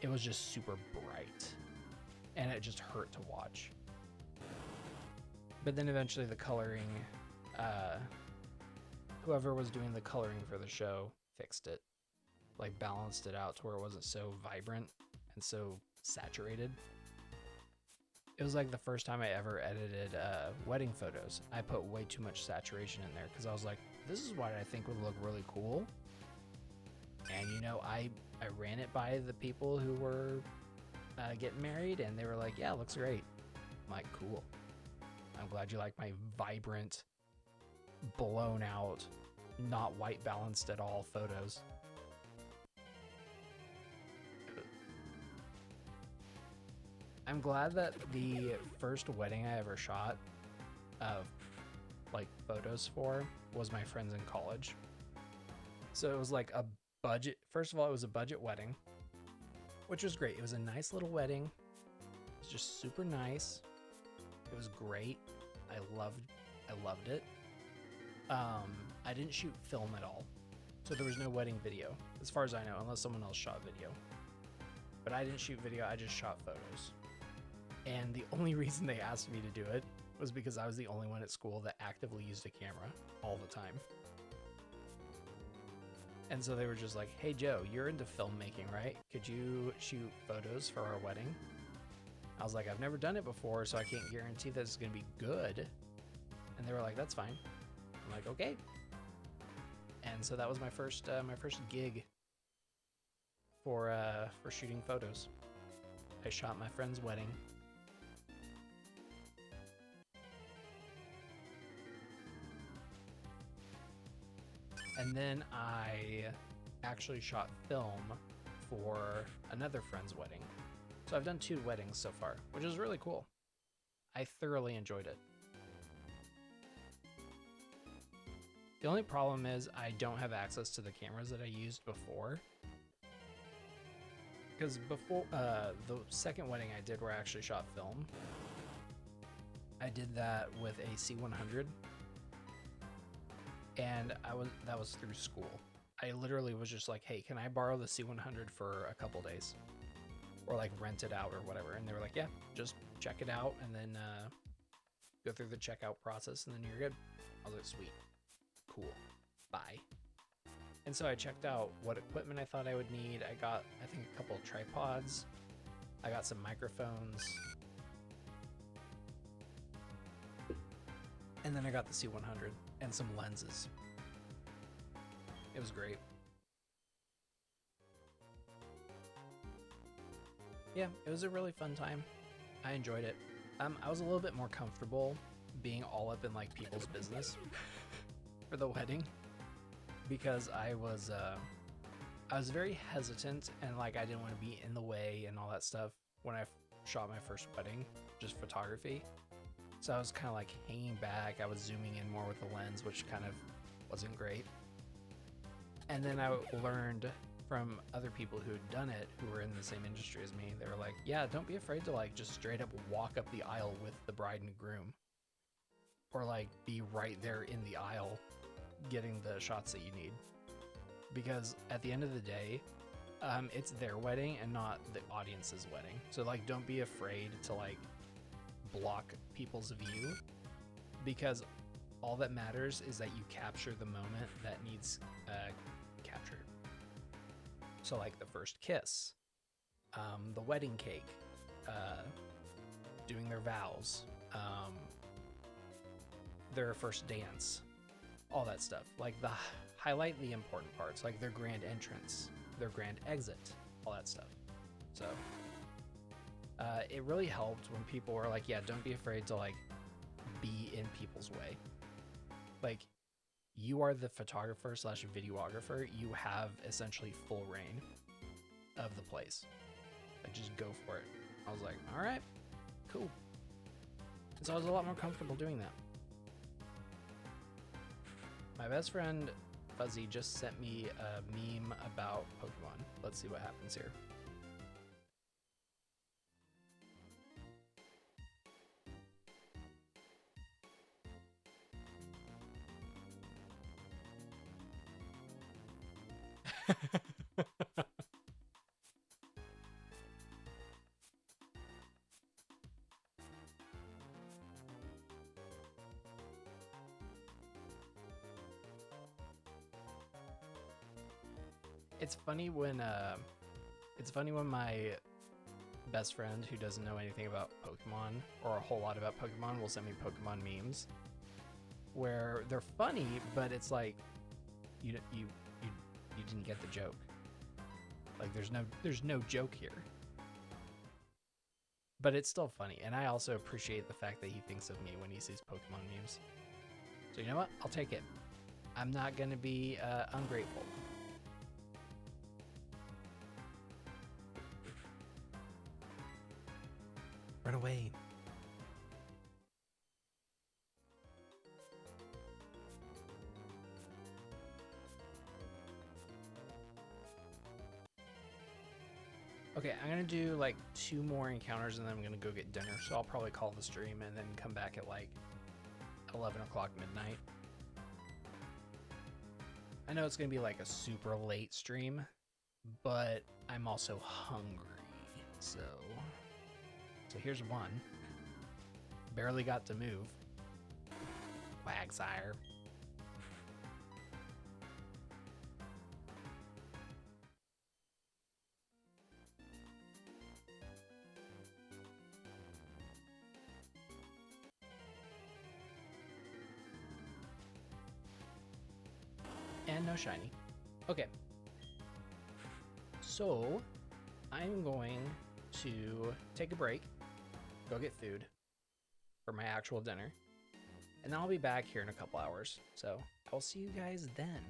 it was just super bright and it just hurt to watch. But then eventually the coloring, whoever was doing the coloring for the show fixed it, like balanced it out to where it wasn't so vibrant and so saturated. It was like the first time I ever edited wedding photos. I put way too much saturation in there because I was like, this is what I think would look really cool. And you know, I ran it by the people who were getting married, and they were like, yeah, it looks great. I'm like, cool. I'm glad you like my vibrant, blown out, not white balanced at all photos. I'm glad that the first wedding I ever shot of like photos for was my friends in college. So it was like a budget. First of all, it was a budget wedding, which was great. It was a nice little wedding. It was just super nice. It was great. I loved it. I didn't shoot film at all. So there was no wedding video, as far as I know, unless someone else shot video. But I didn't shoot video, I just shot photos. And the only reason they asked me to do it was because I was the only one at school that actively used a camera all the time. And so they were just like, hey Joe, you're into filmmaking, right? Could you shoot photos for our wedding? I was like, I've never done it before, so I can't guarantee that it's gonna be good. And they were like, that's fine. I'm like, okay. And so that was my first gig for shooting photos. I shot my friend's wedding. And then I actually shot film for another friend's wedding. So I've done 2 weddings so far, which is really cool. I thoroughly enjoyed it. The only problem is I don't have access to the cameras that I used before. Because before the second wedding I did where I actually shot film, I did that with a C100. And that was through school. I literally was just like, hey, can I borrow the C100 for a couple days? Or like rent it out or whatever. And they were like, yeah, just check it out and then go through the checkout process and then you're good. I was like, sweet, cool, bye. And so I checked out what equipment I thought I would need. I got, I think, a couple of tripods. I got some microphones. And then I got the C100 and some lenses. It was great. Yeah, it was a really fun time. I enjoyed it. I was a little bit more comfortable being all up in like people's business for the wedding because I was very hesitant and like I didn't want to be in the way and all that stuff when I shot my first wedding, just photography. So I was kind of like hanging back. I was zooming in more with the lens, which kind of wasn't great. And then I learned from other people who had done it, who were in the same industry as me. They were like, yeah, don't be afraid to like just straight up walk up the aisle with the bride and groom. Or like be right there in the aisle getting the shots that you need. Because at the end of the day, It's their wedding and not the audience's wedding. So like, don't be afraid to like block people's view, because all that matters is that you capture the moment that needs captured. So like the first kiss, the wedding cake, doing their vows, their first dance, all that stuff. Like highlight the important parts, like their grand entrance, their grand exit, all that stuff. So it really helped when people were like, yeah, don't be afraid to like be in people's way. Like, you are the photographer slash videographer. You have essentially full reign of the place. Like, just go for it. I was like, all right, cool. And so I was a lot more comfortable doing that. My best friend Fuzzy just sent me a meme about Pokemon. Let's see what happens here. It's funny when my best friend who doesn't know anything about Pokemon or a whole lot about Pokemon will send me Pokemon memes where they're funny, but it's like you didn't get the joke. Like there's no joke here. But it's still funny, and I also appreciate the fact that he thinks of me when he sees Pokemon memes. So you know what? I'll take it. I'm not gonna be ungrateful. Run away. Okay, I'm gonna do like 2 more encounters and then I'm gonna go get dinner. So I'll probably call the stream and then come back at like 11 o'clock midnight. I know it's gonna be like a super late stream, but I'm also hungry. So here's one. Barely got to move. Quagsire. And no shiny. Okay. So I'm going to take a break, go get food for my actual dinner, and then I'll be back here in a couple hours. So I'll see you guys then.